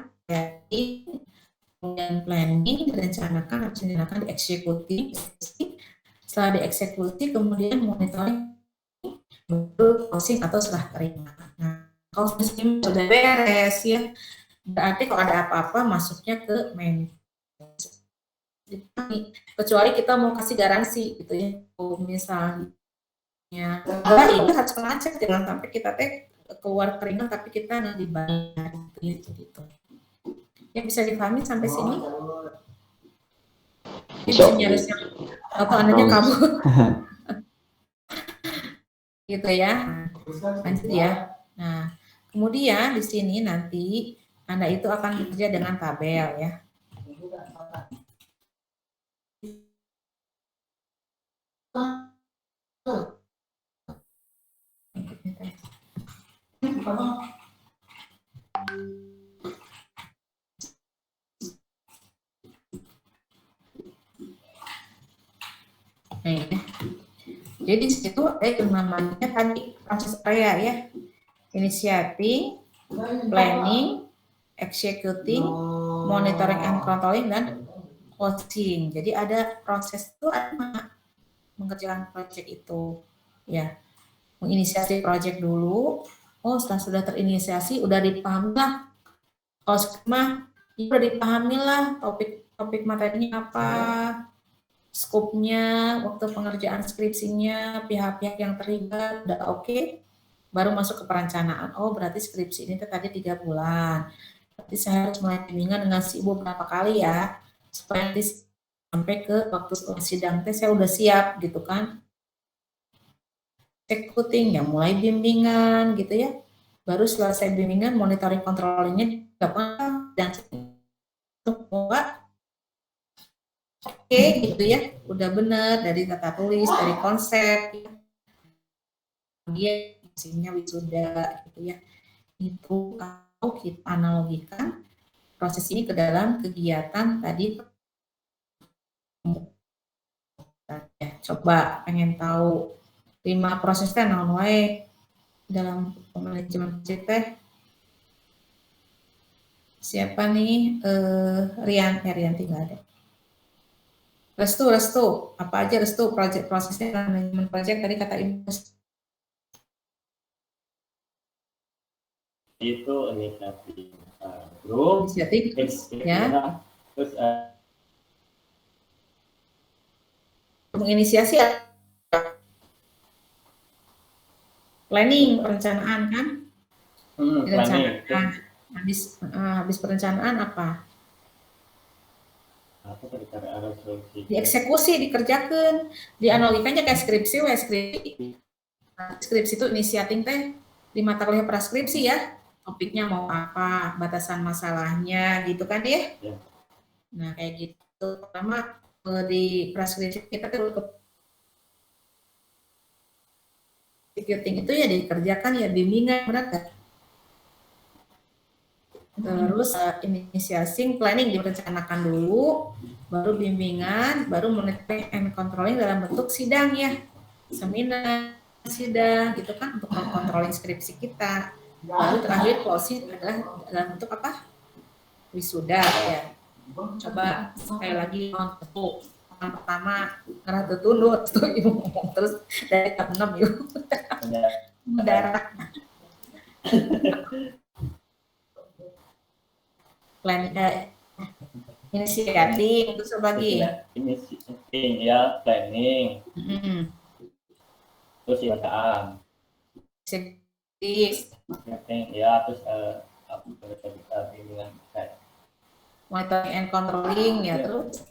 Speaker 2: kemudian planning, direncanakan, harus direncanakan, dieksekusi. Setelah dieksekusi, kemudian monitoring, baru closing atau serah terima. Nah, kalau sistem sudah beres ya, berarti kalau ada apa-apa masuknya ke main. Kecuali kita mau kasih garansi gitu ya, misalnya itu harus ngecek, jangan sampai kita keluar keringat tapi kita nggak dibayar gitu. Ya bisa dipahami sampai sini? Ini harusnya atau anaknya kabur gitu ya. Lanjut ya. Nah, kemudian di sini nanti Anda itu akan bekerja dengan tabel ya. Jadi di situ ada yang namanya tadi proses area ya, initiating, planning, executing, monitoring and controlling, dan closing. Jadi ada proses itu ada mengerjakan proyek itu ya, menginisiasi proyek dulu. Oh, setelah sudah terinisiasi udah dipahami lah, kalau skema udah dipahami lah topik materinya apa, skopnya, waktu pengerjaan skripsinya, pihak-pihak yang terlibat udah oke, baru masuk ke perencanaan. Oh, berarti skripsi ini tadi 3 bulan. Berarti saya harus mulai bimbingan dengan si ibu berapa kali ya, supaya nanti sampai ke waktu sidang tes saya udah siap gitu kan. Executing ya, mulai bimbingan gitu ya. Baru selesai bimbingan, monitoring controllingnya dilakukan dan semua oke gitu ya, udah benar dari tata tulis, dari konsep, dia isinya wisuda gitu ya. Itu kalau kita analogikan proses ini ke dalam kegiatan tadi. Ya, coba pengen tahu 5 prosesnya naon wae dalam manajemen proyek teh. Siapa nih? Rianti nggak ada. Restu, apa aja Restu prosesnya manajemen proyek tadi kata Ibu?
Speaker 13: Itu inisiatif grup,
Speaker 2: ya.
Speaker 13: Terus
Speaker 2: menginisiasi planning, perencanaan kan? Direncanakan. Habis perencanaan apa? Dieksekusi, dikerjakan, dianalogikannya kayak skripsi, skripsi itu inisiating teh di mata kuliah praskripsi ya, topiknya mau apa, batasan masalahnya gitu kan ya. Nah kayak gitu. Pertama di praskripsi kita tuh executing itu ya dikerjakan ya, bimbingan berat. Terus initiating, planning direncanakan dulu, baru bimbingan, baru monitoring and controlling dalam bentuk sidang ya, seminar, sidang gitu kan untuk controlling skripsi kita. Lalu terakhir closing adalah dalam bentuk apa? Wisuda ya. Coba sekali lagi untuk yang pertama karena tertunduk tuh ibu ngomong terus dari tab 6 yuk. Mendarat. Plan inisiatif terus lagi.
Speaker 13: Inisiatif ya planning. Terus bacaan. Setting ya terus bimbingan
Speaker 2: monitoring and controlling ya terus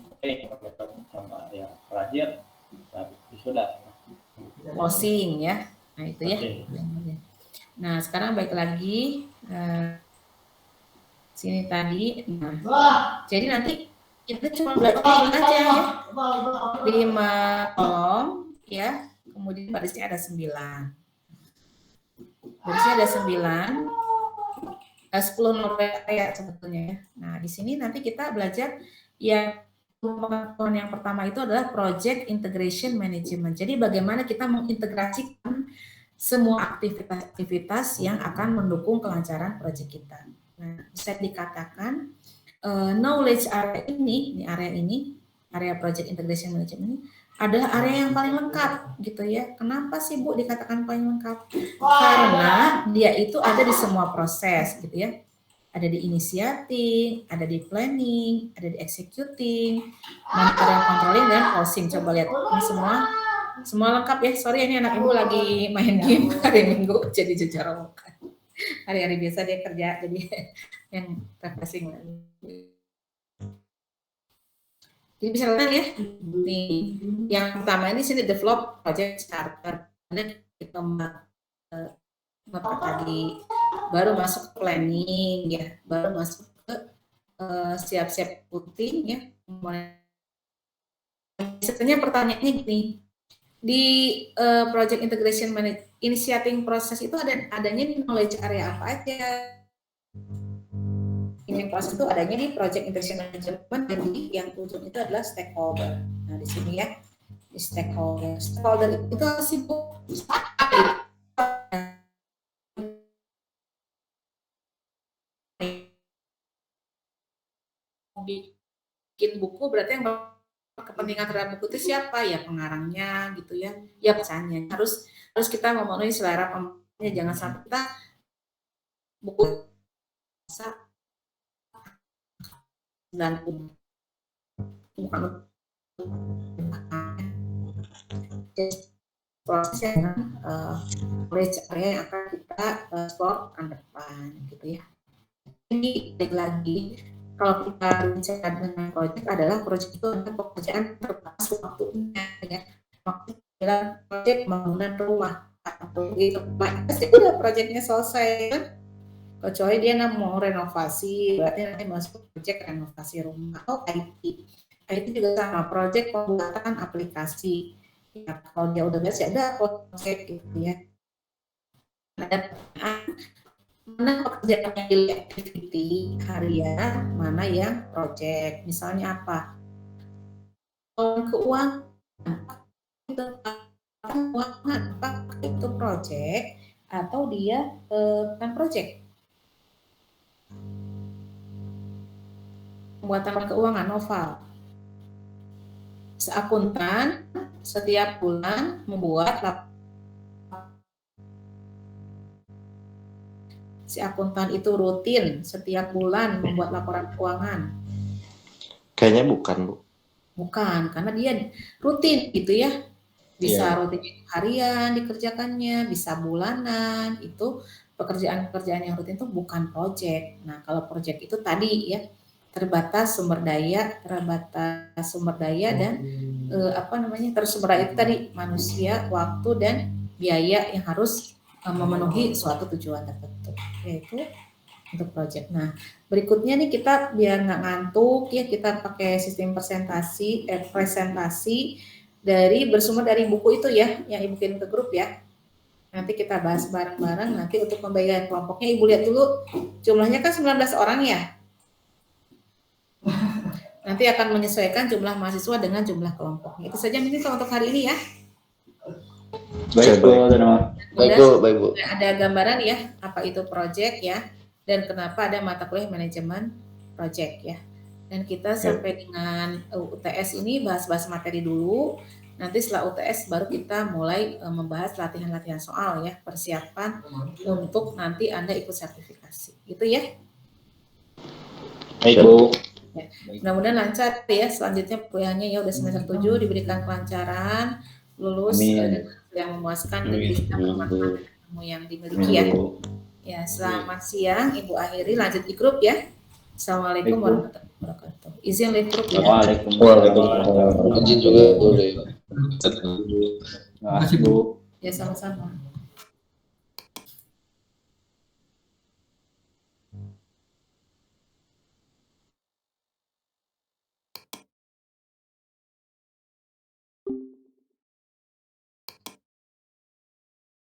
Speaker 13: sama yang terakhir sudah
Speaker 2: closing ya. Nah itu ya. Nah sekarang balik lagi sini tadi. Nah, jadi nanti kita cuma belajar aja ya 5 kolom ya. Kemudian barisnya ada 9. Barisnya ada 9. 10 nomor ayat sebetulnya ya. Nah, di sini nanti kita belajar yang pengetahuan yang pertama itu adalah Project Integration Management. Jadi bagaimana kita mengintegrasikan semua aktivitas-aktivitas yang akan mendukung kelancaran proyek kita. Nah, bisa dikatakan knowledge area ini area Project Integration Management ini adalah area yang paling lengkap gitu ya. Kenapa sih Bu dikatakan paling lengkap? Karena dia itu ada di semua proses gitu ya. Ada di initiating, ada di planning, ada di executing, monitoring, controlling, dan closing. Coba lihat ini semua lengkap ya. Sorry ini anak ibu lagi main game hari Minggu jadi jajaran. Hari-hari biasa dia kerja jadi yang refreshing. Jadi bisa lihat ya, nih, yang pertama ini sini develop project starter, kita tadi baru masuk ke planning ya, baru masuk ke siap-siap putih ya. Sebenarnya pertanyaannya gini, di project integration initiating proses itu adanya di knowledge area apa aja? Ini proses itu adanya di project integration management, dan yang ujung itu adalah stakeholder. Nah di sini ya, di stakeholder. Stakeholder itu sibuk bikin buku, berarti yang kepentingan terhadap buku itu siapa ya? Pengarangnya gitu ya, ya bacanya harus kita memenuhi selera pembacanya. Jangan sampai kita buku 90 bukan proses dengan knowledge area yang akan kita explore ke depan gitu ya. Jadi lagi kalau kita bicara dengan proyek adalah proyek itu adalah pekerjaan terbatas waktunya ya. Waktu dalam proyek bangunan rumah atau gitu, pasti udah proyeknya selesai kan? Kecuali dia mau renovasi, berarti nanti masuk proyek renovasi rumah atau IT. IT juga sama, proyek pembuatan aplikasi. Ya, kalau dia udah biasa ada proyek gitu ya. Ada mana pekerjaan yang daily activity harian, mana yang proyek. Misalnya apa? Keuangan, apakah itu proyek atau dia bukan proyek? Pembuatan keuangan novel. Seakuntan setiap bulan membuat si akuntan itu rutin setiap bulan membuat laporan keuangan.
Speaker 6: Kayaknya bukan, Bu.
Speaker 2: Bukan, karena dia rutin gitu ya. Bisa rutin harian dikerjakannya, bisa bulanan. Itu pekerjaan-pekerjaan yang rutin itu bukan proyek. Nah, kalau proyek itu tadi ya, terbatas sumber daya dan tersumber daya itu tadi manusia, waktu dan biaya yang harus memenuhi suatu tujuan tertentu, yaitu untuk proyek. Nah, berikutnya nih kita biar nggak ngantuk ya, kita pakai sistem presentasi dari bersumber dari buku itu ya, yang Ibu kirim ke grup ya. Nanti kita bahas bareng-bareng. Nanti untuk pembagian kelompoknya Ibu lihat dulu, jumlahnya kan 19 orang ya. Nanti akan menyesuaikan jumlah mahasiswa dengan jumlah kelompoknya. Itu saja mungkin untuk hari ini ya.
Speaker 4: Baik Bu, terima
Speaker 6: Baik Bu, baik Bu.
Speaker 2: Ada gambaran ya apa itu project ya dan kenapa ada mata kuliah manajemen project ya. Dan kita sampai dengan UTS ini bahas-bahas materi dulu. Nanti setelah UTS baru kita mulai membahas latihan-latihan soal ya, persiapan untuk nanti Anda ikut sertifikasi. Gitu ya.
Speaker 4: Baik Bu.
Speaker 2: Ya. Mudah-mudahan lancar ya. Selanjutnya kuliahnya ya udah semester 7 diberikan kelancaran, lulus yang memuaskan dan bisa memanfaatkan ilmu yang dimiliki ya. Ya, selamat siang Ibu akhiri, lanjut di grup ya. Assalamualaikum warahmatullahi wabarakatuh. Izin live grup ya.
Speaker 6: Waalaikumsalam. Izin juga boleh.
Speaker 4: Terima kasih Bu.
Speaker 2: Ya sama-sama.